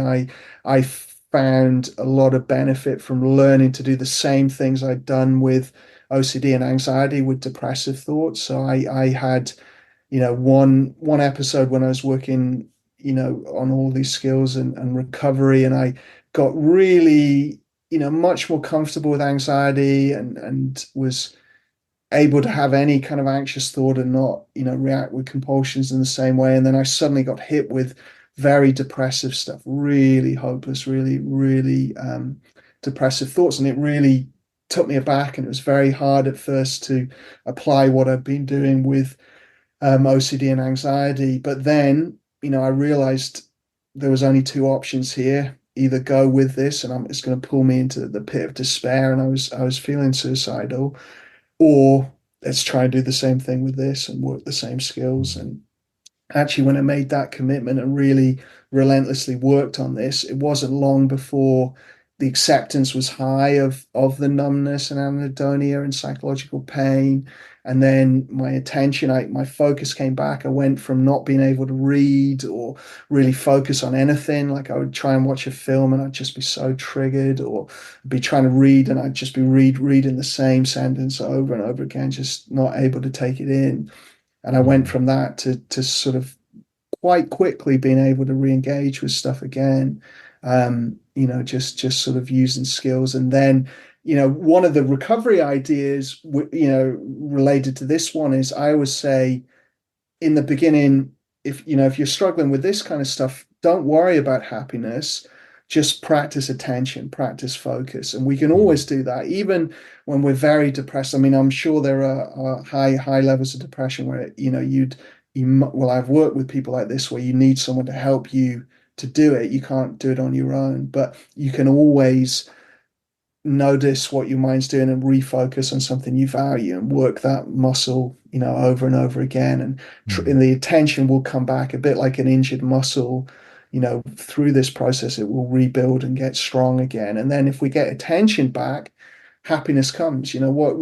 I found a lot of benefit from learning to do the same things I'd done with OCD and anxiety with depressive thoughts. So I had, one episode when I was working, on all these skills and recovery, and I got really, much more comfortable with anxiety, and was able to have any kind of anxious thought and not, react with compulsions in the same way. And then I suddenly got hit with very depressive stuff, really hopeless, really, really depressive thoughts. And it really took me aback. And it was very hard at first to apply what I've been doing with OCD and anxiety. But then, I realized there was only two options here. Either go with this, and it's going to pull me into the pit of despair, and I was feeling suicidal, or let's try and do the same thing with this and work the same skills. mm, And actually, when I made that commitment and really relentlessly worked on this, it wasn't long before the acceptance was high of the numbness and anhedonia and psychological pain. And then my focus came back. I went from not being able to read or really focus on anything. Like I would try and watch a film and I'd just be so triggered, or be trying to read and I'd just be reading the same sentence over and over again, just not able to take it in. And I went mm, from that to sort of quite quickly being able to re-engage with stuff again. Just sort of using skills. And then, one of the recovery ideas, related to this one is, I always say in the beginning, if you're struggling with this kind of stuff, don't worry about happiness. Just practice attention, practice focus, and we can mm, always do that, even when we're very depressed. I mean, I'm sure there are high levels of depression where well, I've worked with people like this where you need someone to help you to do it. You can't do it on your own, but you can always notice what your mind's doing and refocus on something you value and work that muscle, over and over again. And mm, the attention will come back a bit like an injured muscle. Through this process, it will rebuild and get strong again. And then if we get attention back, happiness comes.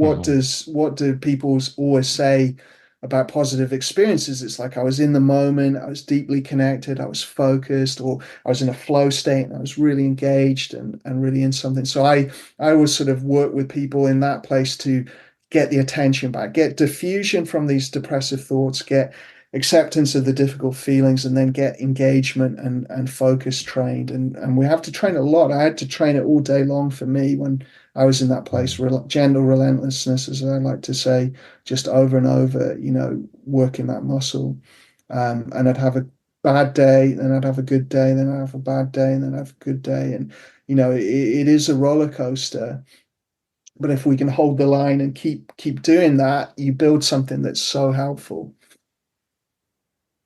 mm, What do people always say about positive experiences? It's like I was in the moment, I was deeply connected, I was focused, or I was in a flow state and I was really engaged and really in something. So I always sort of work with people in that place to get the attention back, get diffusion from these depressive thoughts, get acceptance of the difficult feelings, and then get engagement and focus trained. And we have to train a lot. I had to train it all day long for me when I was in that place. mm, Gentle relentlessness, as I like to say, just over and over, working that muscle. And I'd have a bad day, then I'd have a good day, then I'd have a bad day, and then I'd have a good day. And it is a roller coaster. But if we can hold the line and keep doing that, you build something that's so helpful.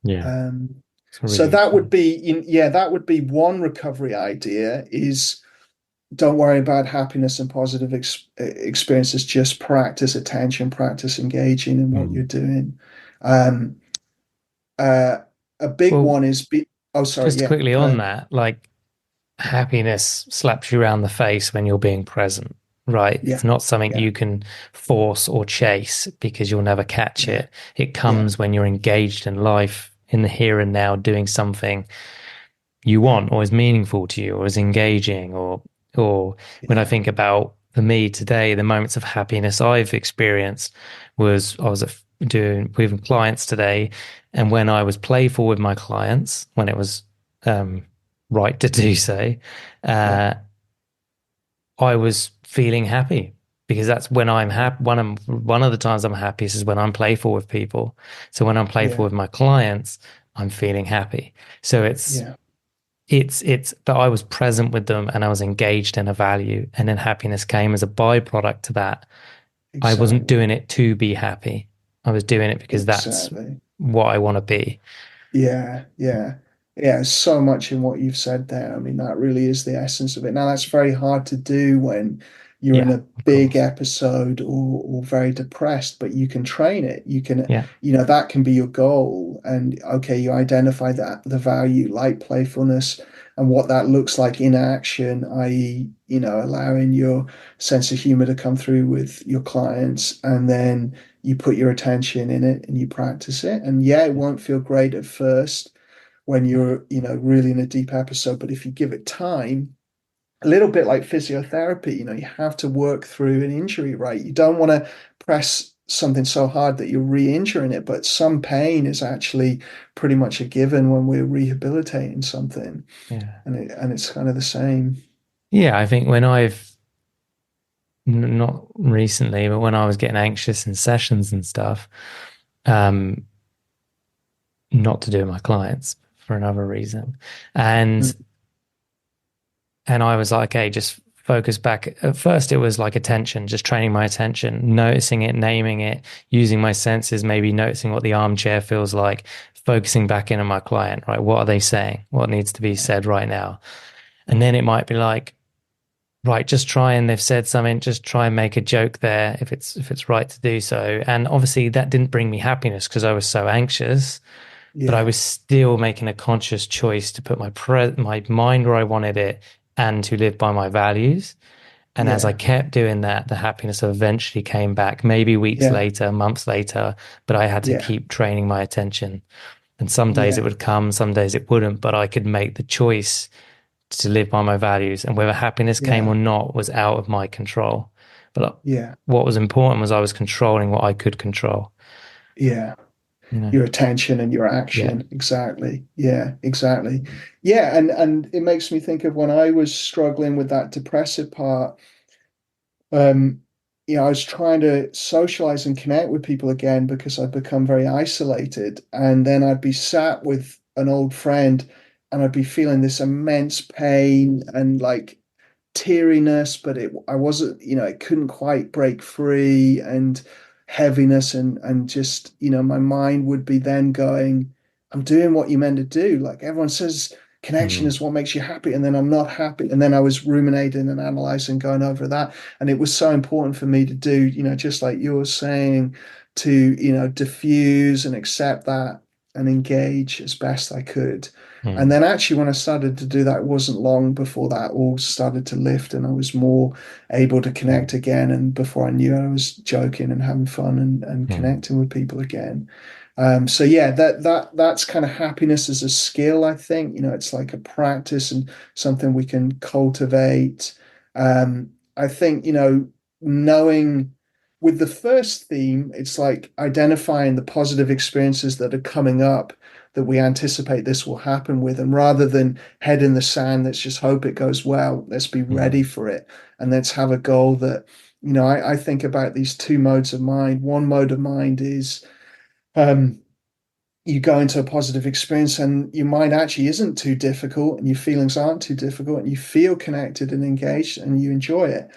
yeah. Um, It's so really that would cool. be, yeah, that would be one recovery idea, is don't worry about happiness and positive experiences. Just practice attention, practice engaging in what you're Mm. doing. Um, uh, a big Well, one is oh, sorry, just yeah, quickly on that, like happiness slaps you around the face when you're being present, right? It's yeah, not something yeah, you can force or chase because you'll never catch yeah, it. It yeah, comes when you're engaged in life in the here and now, doing something you want or is meaningful to you or is engaging or when I yeah, think about for me today, the moments of happiness I've experienced was I was doing with clients today, and when I was playful with my clients, when it was um, right to do so, yeah, uh, I was feeling happy because that's when I'm yeah, happy. One of the times I'm happiest is when I'm playful with people. So when I'm playful yeah, with my clients, I'm feeling happy. So it's yeah, it's that I was present with them and I was engaged in a value, and then happiness came as a byproduct to that. I wasn't Exactly. doing it to be happy. I was doing it because that's Exactly. what I want to be. Yeah, yeah. Yeah, so much in what you've said there. I mean, that really is the essence of it. Now, that's very hard to do when you're in Yeah, a of big course. episode or very depressed, but you can train it. You can, Yeah, that can be your goal. And okay, you identify that the value like playfulness and what that looks like in action, i.e., allowing your sense of humor to come through with your clients, and then you put your attention in it and you practice it. And yeah, it won't feel great at first when yeah, you're, really in a deep episode. But if you give it time, a little bit like physiotherapy, you have to work through an injury, right? You don't want to press something so hard that you're re-injuring it, but some pain is actually pretty much a given when we're rehabilitating something. yeah. And it's kind of the same. Yeah, I think when not recently, but when I was getting anxious in sessions and stuff, um, not to do with my clients for another reason. And Mm. I was like, okay, just focus back. At first it was like attention, just training my attention, noticing it, naming it, using my senses, maybe noticing what the armchair feels like, focusing back in on my client, right? What are they saying? What needs to be Yeah, said right now? And then it might be like, right, just try, and they've said something, just try and make a joke there if it's right to do so. And obviously that didn't bring me happiness because I was so anxious, but I yeah, was still making a conscious choice to put my mind where I wanted it and to live by my values. And as I yeah, kept doing that, the happiness eventually came back, maybe weeks yeah, later, months later, but I had to yeah, keep training my attention. And some days it yeah, would come, some days it wouldn't, but I could make the choice to live by my values. And whether happiness came yeah, or not was out of my control. But yeah, what was important was I was controlling what I could control, yeah. you know? Your attention and your Yeah. action. Exactly. Yeah, exactly. Yeah, and it makes me think of when I was struggling with that depressive part. Um, I was trying to socialize and connect with people again because I'd become very isolated. And then I'd be sat with an old friend and I'd be feeling this immense pain and like teariness, but I wasn't, it couldn't quite break free, and heaviness, and just, my mind would be then going, I'm doing what you meant to do. Like everyone says, connection Mm, is what makes you happy, and then I'm not happy. And then I was ruminating and analyzing, going over that. And it was so important for me to do, just like you were saying, to, diffuse and accept that and engage as best I could. And mm, then actually, when I started to do that, it wasn't long before that all started to lift and I was more able to mm, connect again. And before I knew it, I was joking and having fun and mm, connecting with people again. So yeah, that's kind of happiness as a skill, I think. It's like a practice and something we can cultivate. I think, knowing with the first theme, it's like identifying the positive experiences that are coming up that we anticipate this will happen with. And rather than head in the sand, let's just hope it goes well. Let's be ready mm, for it. And let's have a goal that, I think about these two modes of mind. One mode of mind is um, you go into a positive experience and your mind actually isn't too difficult and your feelings aren't too difficult and you feel connected and engaged and you enjoy it,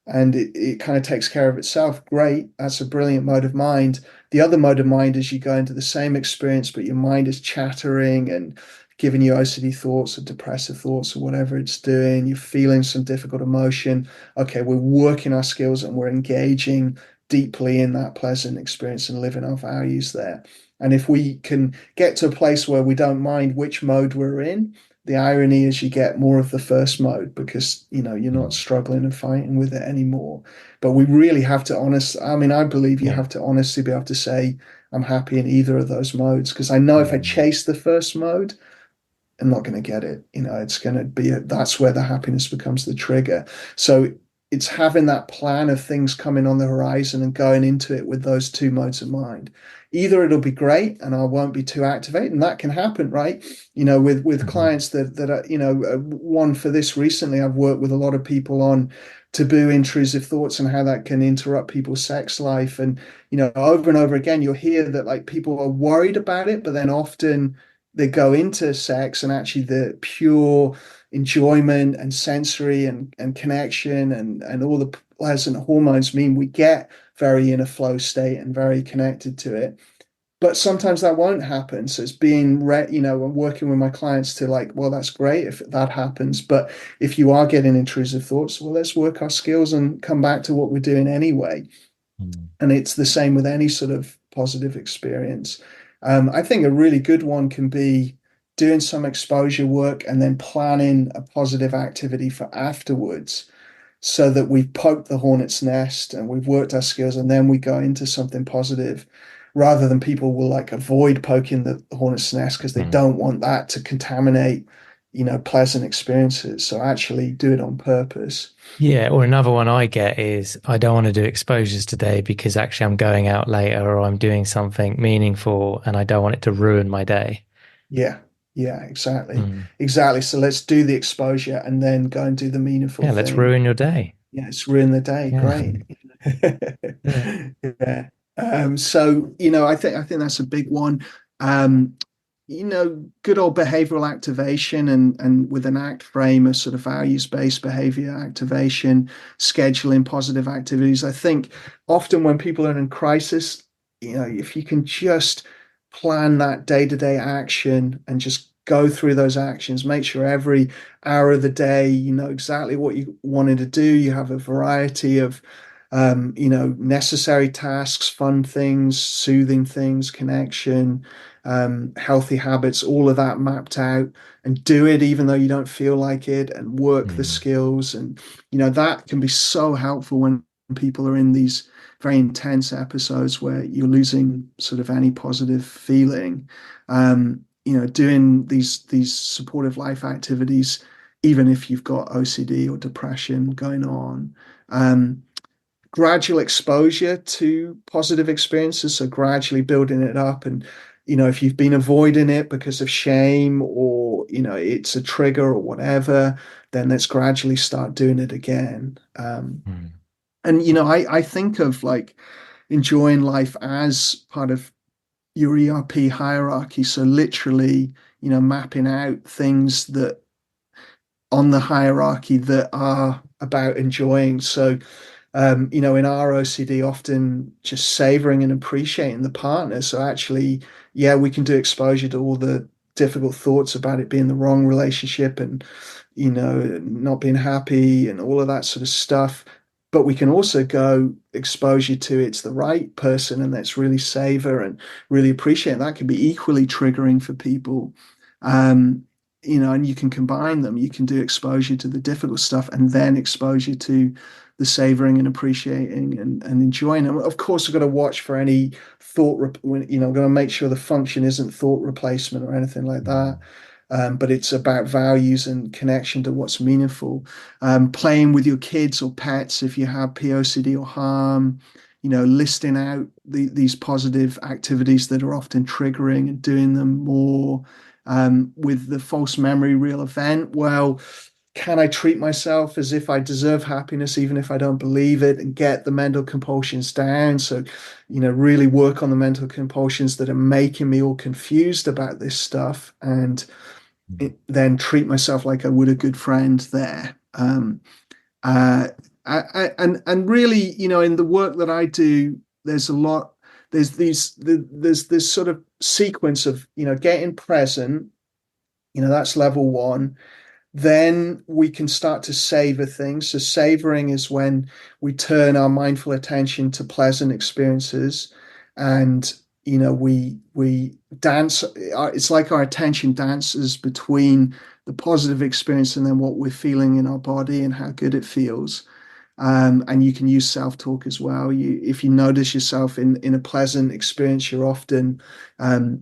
and it kind of takes care of itself. Great. That's a brilliant mode of mind. The other mode of mind is you go into the same experience, but your mind is chattering and giving you OCD thoughts or depressive thoughts or whatever it's doing. You're feeling some difficult emotion. Okay, we're working our skills and we're engaging deeply in that pleasant experience and living our values there. And if we can get to a place where we don't mind which mode we're in, the irony is you get more of the first mode because you're not mm. struggling and fighting with it anymore. But we really have to I mean, I believe you Yeah. have to honestly be able to say I'm happy in either of those modes, because I know if I Mm, chase the first mode, I'm not going to get it. It's going to be that's where the happiness becomes the trigger. So it's having that plan of things coming on the horizon and going into it with those two modes of mind. Either it'll be great and I won't be too activated, and that can happen, right? With mhm, clients that are, one for this recently, I've worked with a lot of people on taboo intrusive thoughts and how that can interrupt people's sex life. And over and over again, you'll hear that like people are worried about it, but then often they go into sex, and actually the pure enjoyment and sensory and connection and all the pleasant hormones mean we get very in a flow state and very connected to it. But sometimes that won't happen. So it's being, I'm working with my clients to like, well, that's great if that happens. But if you are getting intrusive thoughts, well, let's work our skills and come back to what we're doing anyway. Mm. And it's the same with any sort of positive experience. I think a really good one can be doing some exposure work and then planning a positive activity for afterwards, so that we've poked the hornet's nest and we've worked our skills, and then we go into something positive, rather than people will like avoid poking the hornet's nest because they Mm. don't want that to contaminate, pleasant experiences. So actually do it on purpose. Yeah, or another one I get is I don't want to do exposures today because actually I'm going out later or I'm doing something meaningful and I don't want it to ruin my day. Yeah, yeah, exactly. Mm. Exactly. So let's do the exposure and then go and do the meaningful Yeah, let's thing. ruin your day. Yeah, it's ruin the day. Yeah. Great. Yeah. Yeah. So, I think that's a big one. Um, good old behavioral activation and with an ACT frame, a sort of values-based behavior activation, scheduling positive activities. I think often when people are in crisis, if you can just plan that day-to-day action and just go through those actions, make sure every hour of the day you know exactly what you wanted to do. You have a variety of necessary tasks, fun things, soothing things, connection, healthy habits, all of that mapped out, and do it even though you don't feel like it, and work the Mm. skills. And, that can be so helpful when people are in these very intense episodes where you're losing sort of any positive feeling. Doing these supportive life activities, even if you've got OCD or depression going on. Gradual exposure to positive experiences, so gradually building it up. And if you've been avoiding it because of shame, or it's a trigger or whatever, then let's gradually start doing it again. Mm. And I think of like enjoying life as part of your ERP hierarchy, so literally mapping out things that on the hierarchy that are about enjoying. So in our OCD, often just savoring and appreciating the partner. So actually, yeah, we can do exposure to all the difficult thoughts about it being the wrong relationship and, not being happy and all of that sort of stuff. But we can also go exposure to it's the right person, and let's really savor and really appreciate. That can be equally triggering for people. Um, and you can combine them. You can do exposure to the difficult stuff and then exposure to the savoring and appreciating and enjoying them. Of course, we've got to watch for any thought, we're going to make sure the function isn't thought replacement or anything like that. Mm. But it's about values and connection to what's meaningful. Playing with your kids or pets if you have POCD or harm, listing out these positive activities that are often triggering and doing them more. With the false memory real event, well, can I treat myself as if I deserve happiness, even if I don't believe it, and get the mental compulsions down? So, really work on the mental compulsions that are making me all confused about this stuff, and then treat myself like I would a good friend there. Uh, and really, in the work that I do, there's a lot. There's this sort of sequence of getting present. That's level one. Then we can start to savor things. So savoring is when we turn our mindful attention to pleasant experiences, and we dance. It's like our attention dances between the positive experience and then what we're feeling in our body and how good it feels. And you can use self-talk as well. If you notice yourself in a pleasant experience, you're often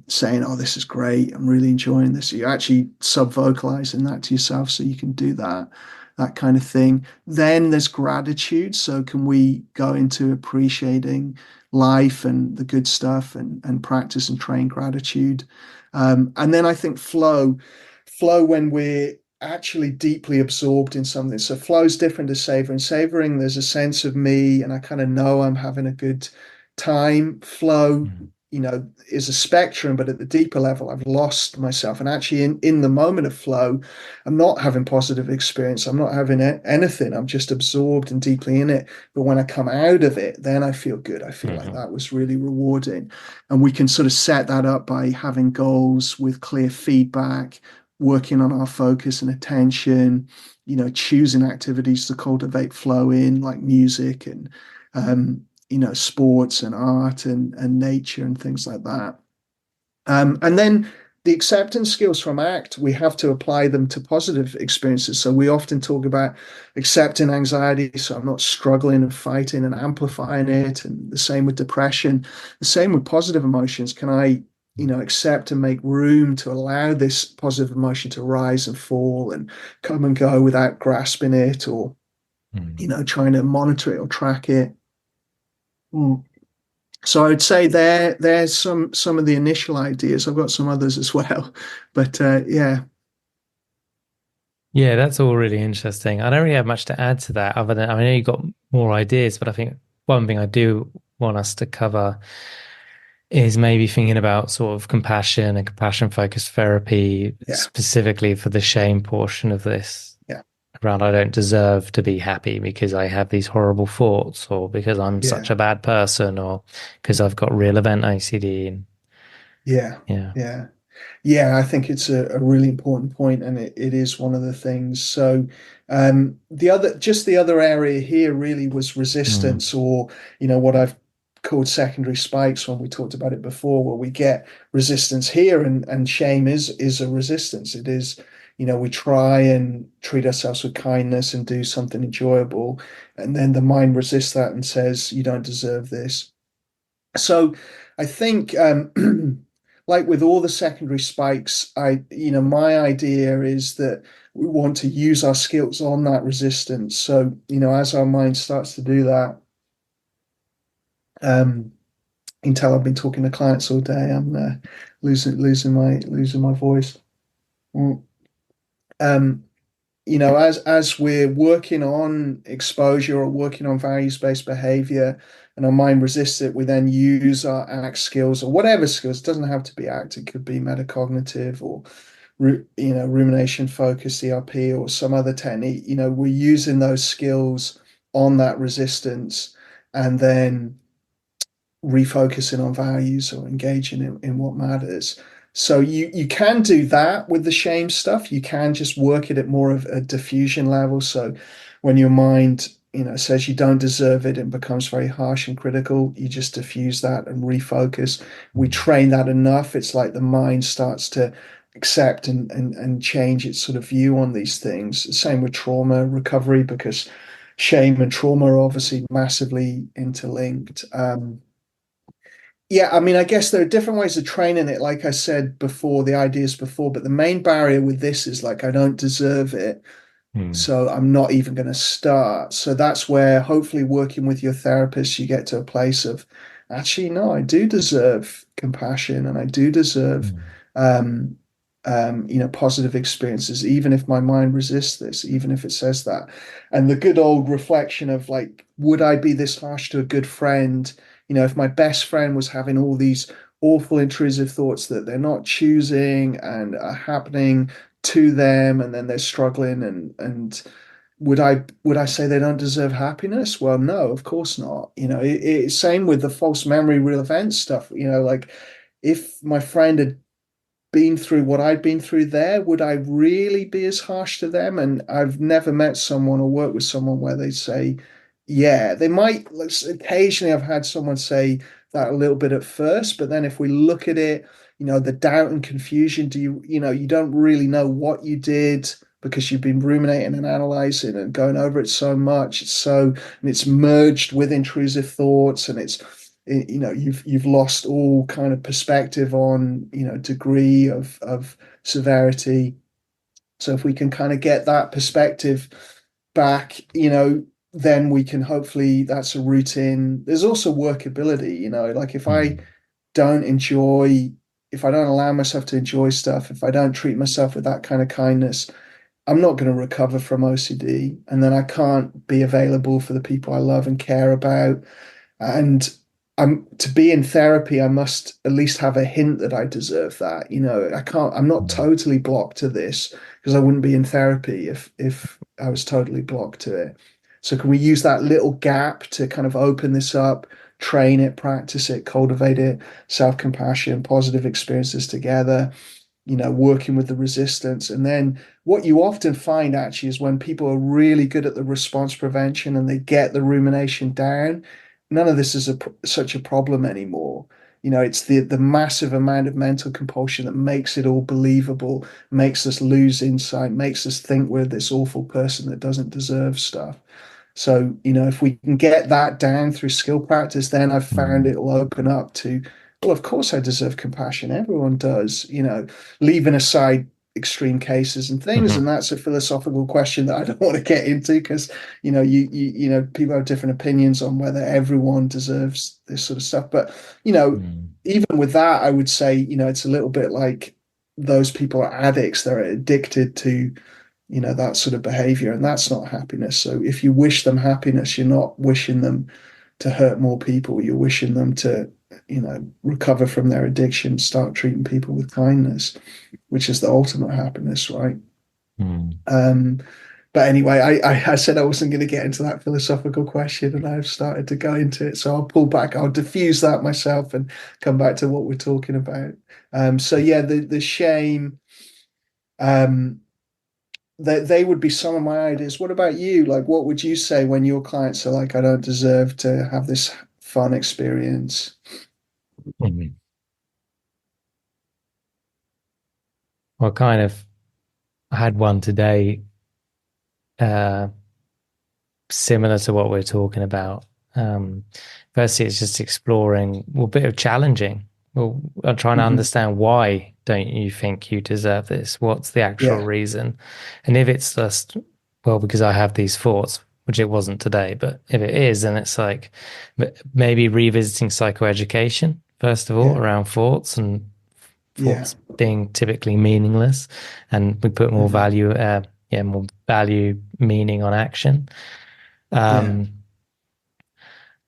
saying, "Oh, this is great. I'm really enjoying this." You're actually sub-vocalizing that to yourself, so you can do that kind of thing. Then there's gratitude. So can we go into appreciating life and the good stuff and practice and train gratitude? And then I think flow when we're actually deeply absorbed in something. So flow is different to savoring. Savoring, there's a sense of me, and I kind of know I'm having a good time. Flow, Mm. is a spectrum, but at the deeper level, I've lost myself. And actually, in the moment of flow, I'm not having positive experience. I'm not having anything. I'm just absorbed and deeply in it. But when I come out of it, then I feel good. I feel like Hmm. that was really rewarding. And we can sort of set that up by having goals with clear feedback, working on our focus and attention, choosing activities to cultivate flow in, like music and sports and art and nature and things like that. And then the acceptance skills from ACT, we have to apply them to positive experiences. So we often talk about accepting anxiety. So I'm not struggling and fighting and amplifying it. And the same with depression, the same with positive emotions. Can I, accept and make room to allow this positive emotion to rise and fall and come and go without grasping it or, Hmm. trying to monitor it or track it. Mm. So I would say there's some of the initial ideas. I've got some others as well, but yeah, Yeah, that's all really interesting. I don't really have much to add to that other than I know you got more ideas, but I think one thing I do want us to cover is maybe thinking about sort of compassion and compassion focused therapy yeah, specifically for the shame portion of this yeah, around I don't deserve to be happy because I have these horrible thoughts or because I'm such yeah, a bad person or because I've got real event OCD and yeah, yeah. yeah. Yeah, I think it's a really important point, and it is one of the things. So, the other area here really was Mm, resistance, or what I've called secondary spikes when we talked about it before, where we get resistance here, and shame is a resistance. It is, we try and treat ourselves with kindness and do something enjoyable, and then the mind resists that and says, "You don't deserve this." So I think like with all the secondary spikes, my idea is that we want to use our skills on that resistance. So, as our mind starts to do that, um, you can tell I've been talking to clients all day. I'm losing my voice. Mm. Um, as we're working on exposure or working on values-based behavior and our mind resists it, we then use our ACT skills or whatever skills. It doesn't have to be ACT, it could be metacognitive or rumination focus, ERP, or some other technique. We're using those skills on that resistance and then refocusing on values or engaging in what matters. So you can do that with the shame stuff. You can just work it at more of a diffusion level. So when your mind, says you don't deserve it and becomes very harsh and critical, you just diffuse that and refocus. We mm, train that enough. It's like the mind starts to accept and change its sort of view on these things. Same with trauma recovery, because shame and trauma are obviously massively interlinked. Yeah, I mean, I guess there are different ways of training it. Like I said before, the ideas before, but the main barrier with this is like, I don't deserve it. mm, So I'm not even going to start. So that's where hopefully working with your therapist, you get to a place of actually, no, I do deserve compassion and I do deserve, mm, um, positive experiences, even if my mind resists this, even if it says that. And the good old reflection of like, would I be this harsh to a good friend? If my best friend was having all these awful intrusive thoughts that they're not choosing and are happening to them and then they're struggling and would I say they don't deserve happiness? Well, no, of course not. Same with the false memory real event stuff. Like if my friend had been through what I'd been through there, would I really be as harsh to them? And I've never met someone or worked with someone where they say, yeah, they might. Like, occasionally, I've had someone say that a little bit at first, but then if we look at it, the doubt and confusion, you don't really know what you did because you've been ruminating and analyzing and going over it so much. And it's merged with intrusive thoughts and you've lost all kind of perspective on degree of severity. So if we can kind of get that perspective back, then we can hopefully, that's a routine. There's also workability, like mm, don't enjoy if I don't allow myself to enjoy stuff, if I don't treat myself with that kind of kindness, I'm not going to recover from OCD, and then I can't be available for the people I love and care about. And I'm to be in therapy, I must at least have a hint that I deserve that. I'm not Mm. totally blocked to this because I wouldn't be in therapy if I was totally blocked to it. So can we use that little gap to kind of open this up, train it, practice it, cultivate it, self-compassion, positive experiences together, working with the resistance. And then what you often find actually is when people are really good at the response prevention and they get the rumination down, none of this is such a problem anymore. It's the massive amount of mental compulsion that makes it all believable, makes us lose insight, makes us think we're this awful person that doesn't deserve stuff. So, if we can get that down through skill practice, then I've found Mm. it'll open up to, well, of course I deserve compassion. Everyone does, leaving aside extreme cases and things. Mhm. And that's a philosophical question that I don't want to get into because, people have different opinions on whether everyone deserves this sort of stuff. But, Mm. even with that, I would say, it's a little bit like those people are addicts. They're addicted to that sort of behavior, and that's not happiness. So if you wish them happiness, you're not wishing them to hurt more people. You're wishing them to recover from their addiction, start treating people with kindness, which is the ultimate happiness, right? Mm. um but anyway, I said I wasn't going to get into that philosophical question, and I've started to go into it. So I'll pull back. I'll diffuse that myself and come back to what we're talking about. So yeah, the shame. Um, they would be some of my ideas. What about you? Like, what would you say when your clients are like, I don't deserve to have this fun experience? Mhm. Well, kind of, I had one today, uh, similar to what we're talking about. Um, Firstly, it's just exploring, well, a bit of challenging. Well, I'm trying to Hmm. understand why don't you think you deserve this? What's the actual Yeah, reason? And if it's just, well, because I have these thoughts, which it wasn't today, but if it is, then it's like maybe revisiting psychoeducation, first of all, yeah, around thoughts and yeah. thoughts being typically meaningless, and we put more Hmm. value, more value, meaning on action. Yeah, Um,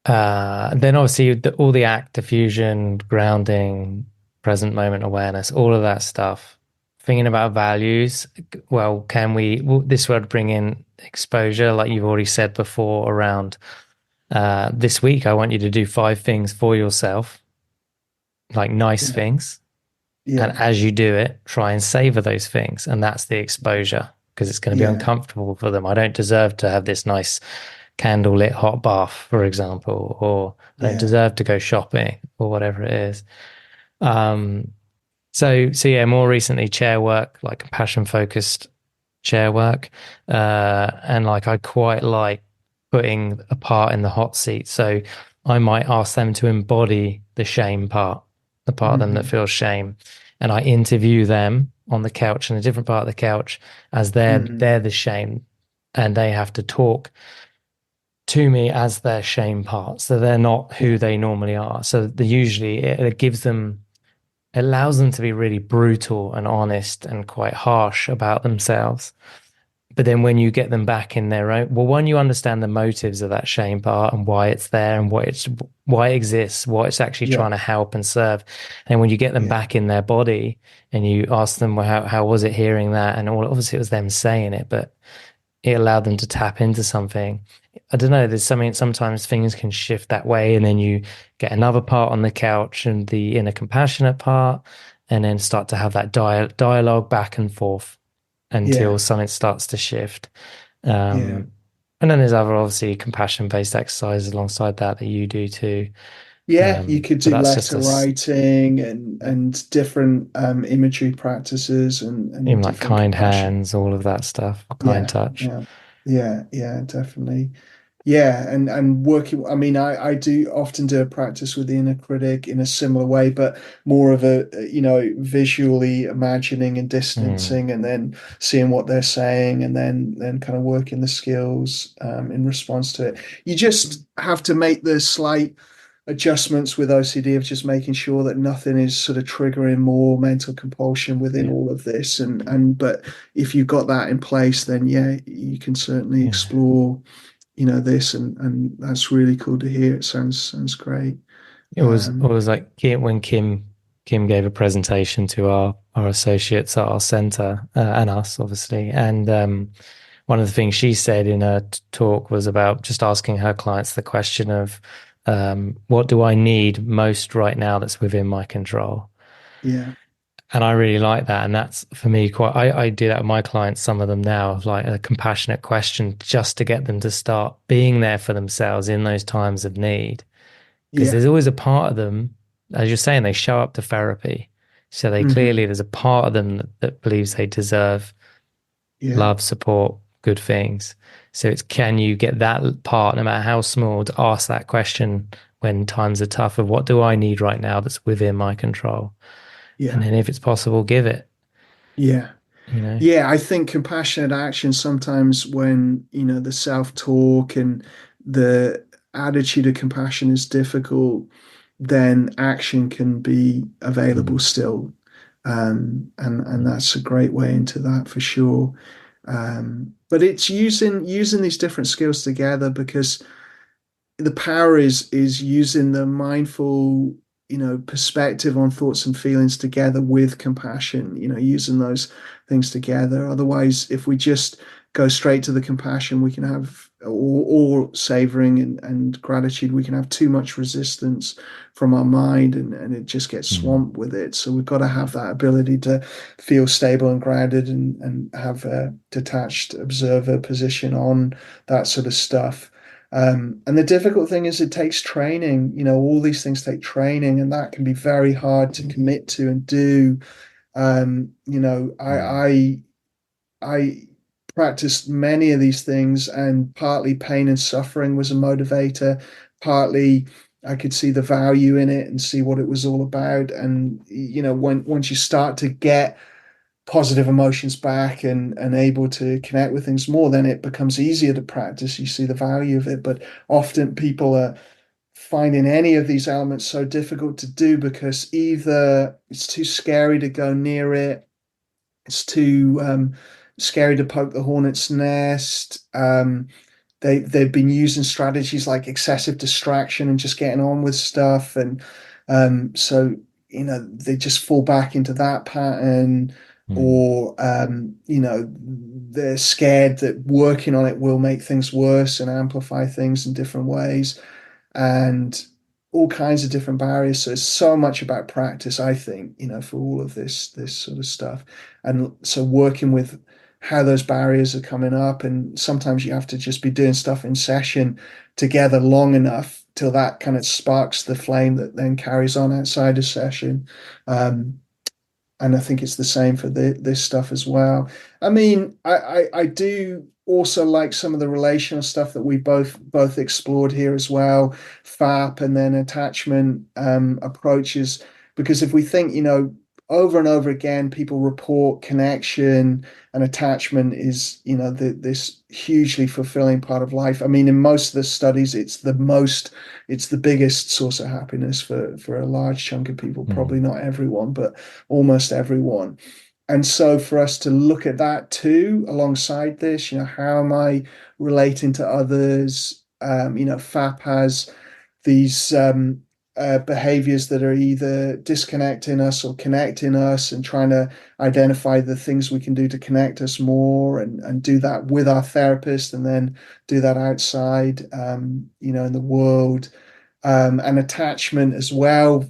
then obviously all the act diffusion, grounding, present moment awareness, all of that stuff. Thinking about values, well, this would bring in exposure, like you've already said before, around this week, I want you to do 5 things for yourself, like nice yeah, things. And yeah, as you do it, try and savor those things. And that's the exposure because it's going to be yeah, uncomfortable for them. I don't deserve to have this nice candlelit hot bath, for example, or I don't yeah, deserve to go shopping or whatever it is. Um, so yeah, more recently, chair work, like compassion focused chair work. And like I quite like putting a part in the hot seat. So I might ask them to embody the shame part, the part of them that hmm, feels shame. And I interview them on the couch in a different part of the couch as hmm, they're the shame, and they have to talk to me as their shame part. So they're not who yeah, they normally are. So it gives them, it allows them to be really brutal and honest and quite harsh about themselves. But then when you get them back in their own, well, when you understand the motives of that shame part and why it's there and why it exists, what it's actually yeah, trying to help and serve. And when you get them yeah, back in their body and you ask them, well, how was it hearing that? And all obviously it was them saying it, but it allowed them to tap into something. I don't know, there's something, sometimes things can shift that way, and then you get another part on the couch and the inner compassionate part, and then start to have that dialogue back and forth until yeah, something starts to shift. yeah. And then there's other obviously compassion based exercises alongside that you do too. Yeah, you could But do that's just letter us, writing and different imagery practices and even like different kind compassion. hands, all of that stuff, kind Yeah, touch. yeah, yeah, yeah, definitely. Yeah, and working. I mean, I do often do a practice with the inner critic in a similar way, but more of a visually imagining and Mm, distancing, and then seeing what they're saying, and then kind of working the skills in response to it. You just have to make the slight adjustments with OCD of just making sure that nothing is sort of triggering more mental compulsion within yeah, all of this. And but if you've got that in place, then yeah, you can certainly yeah. explore, this, and that's really cool to hear. It sounds great. It was like when Kim gave a presentation to our associates at our center, and us obviously, and one of the things she said in her talk was about just asking her clients the question of what do I need most right now that's within my control. Yeah. And I really like that. And that's for me quite, I do that with my clients, some of them now, of like a compassionate question just to get them to start being there for themselves in those times of need. Because Yeah. there's always a part of them, as you're saying, they show up to therapy. So they Hmm. clearly, there's a part of them that believes they deserve Yeah. love, support, good things. So it's can you get that part, no matter how small, to ask that question when times are tough of what do I need right now that's within my control? And Yeah. then if it's possible, give it, Yeah. you know? Yeah, I think compassionate action sometimes when, the self-talk and the attitude of compassion is difficult, then action can be available Mm. still. And that's a great way into that for sure. But it's using these different skills together because the power is using the mindful, perspective on thoughts and feelings together with compassion, using those things together. Otherwise, if we just go straight to the compassion, we can have, or savoring and gratitude, we can have too much resistance from our mind and it just gets Mm. swamped with it. So we've got to have that ability to feel stable and grounded and have a detached observer position on that sort of stuff. And the difficult thing is it takes training. All these things take training, and that can be very hard to commit to and do. Mm. I practiced many of these things, and partly pain and suffering was a motivator. Partly I could see the value in it and see what it was all about. And when once you start to get positive emotions back and able to connect with things more, then it becomes easier to practice. You see the value of it. But often people are finding any of these elements so difficult to do because either it's too scary to go near it, it's too scary to poke the hornet's nest. They've been using strategies like excessive distraction and just getting on with stuff, and so they just fall back into that pattern, Mm. or they're scared that working on it will make things worse and amplify things in different ways and all kinds of different barriers. So it's so much about practice, I think, for all of this sort of stuff. And so working with how those barriers are coming up, and sometimes you have to just be doing stuff in session together long enough till that kind of sparks the flame that then carries on outside a session. Um, and I think it's the same for this stuff as well. I mean, I do also like some of the relational stuff that we both explored here as well, FAP and then attachment approaches. Because if we think, over and over again, people report connection and attachment is, this hugely fulfilling part of life. I mean, in most of the studies, it's the biggest source of happiness for a large chunk of people. Probably Mm. not everyone, but almost everyone. And so for us to look at that too, alongside this, how am I relating to others? FAP has these behaviors that are either disconnecting us or connecting us, and trying to identify the things we can do to connect us more, and do that with our therapist and then do that outside, in the world, and attachment as well.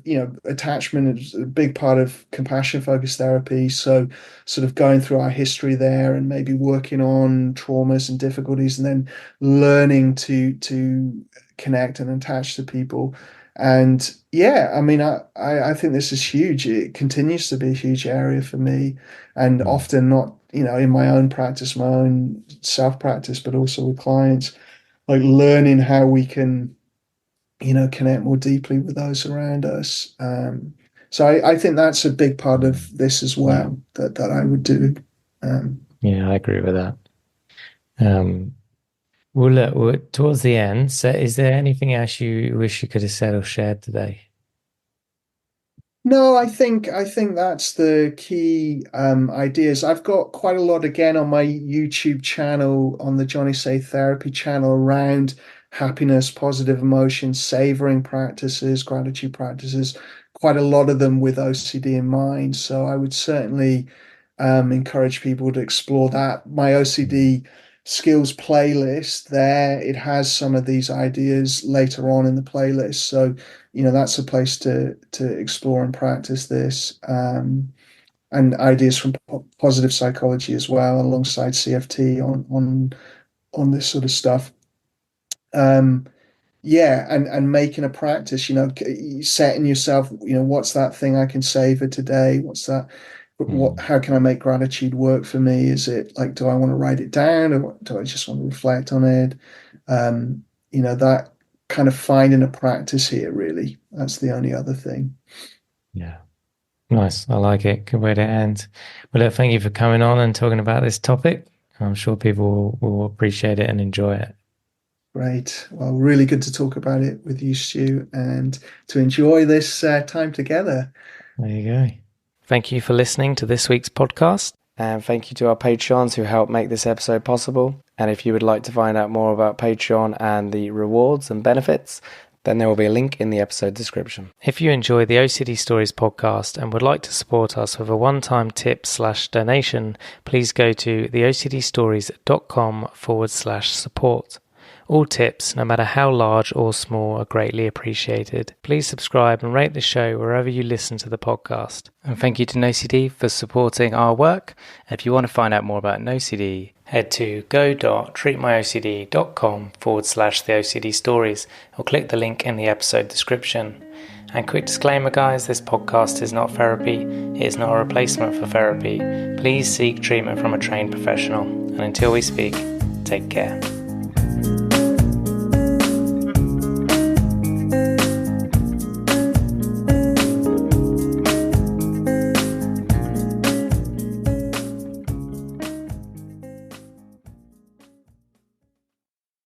Attachment is a big part of compassion focused therapy. So, sort of going through our history there and maybe working on traumas and difficulties, and then learning to connect and attach to people. And yeah, I mean, I think this is huge. It continues to be a huge area for me, and Mm. often not, in my own practice, my own self practice, but also with clients, like learning how we can connect more deeply with those around us. So I think that's a big part Mm. of this as Yeah. well that I would do. Um, Yeah, I agree with that. Um, well, look, we're towards the end. So, is there anything else you wish you could have said or shared today? no, I think that's the key ideas. I've got quite a lot again on my YouTube channel, on the Jonny Say Therapy channel, around happiness, positive emotions, savoring practices, gratitude practices, quite a lot of them with OCD in mind. So I would certainly encourage people to explore that. My OCD skills playlist there, it has some of these ideas later on in the playlist. So, that's a place to explore and practice this. And ideas from positive psychology as well, alongside CFT on this sort of stuff. Um, yeah, and making a practice, setting yourself, what's that thing I can savor today? What's that? How can I make gratitude work for me? Is it like, do I want to write it down, or do I just want to reflect on it? That kind of finding a practice here, really. That's the only other thing. Yeah. Nice. I like it. Good way to end. Well, look, thank you for coming on and talking about this topic. I'm sure people will appreciate it and enjoy it. Great. Well, really good to talk about it with you, Stu, and to enjoy this time together. There you go. Thank you for listening to this week's podcast. And thank you to our Patreons who helped make this episode possible. And if you would like to find out more about Patreon and the rewards and benefits, then there will be a link in the episode description. If you enjoy the OCD Stories podcast and would like to support us with a one-time tip/donation, please go to theocdstories.com/support. All tips, no matter how large or small, are greatly appreciated. Please subscribe and rate the show wherever you listen to the podcast. And thank you to NoCD for supporting our work. If you want to find out more about NoCD, head to go.treatmyocd.com/theOCD stories or click the link in the episode description. And quick disclaimer, guys, this podcast is not therapy. It is not a replacement for therapy. Please seek treatment from a trained professional. And until we speak, take care.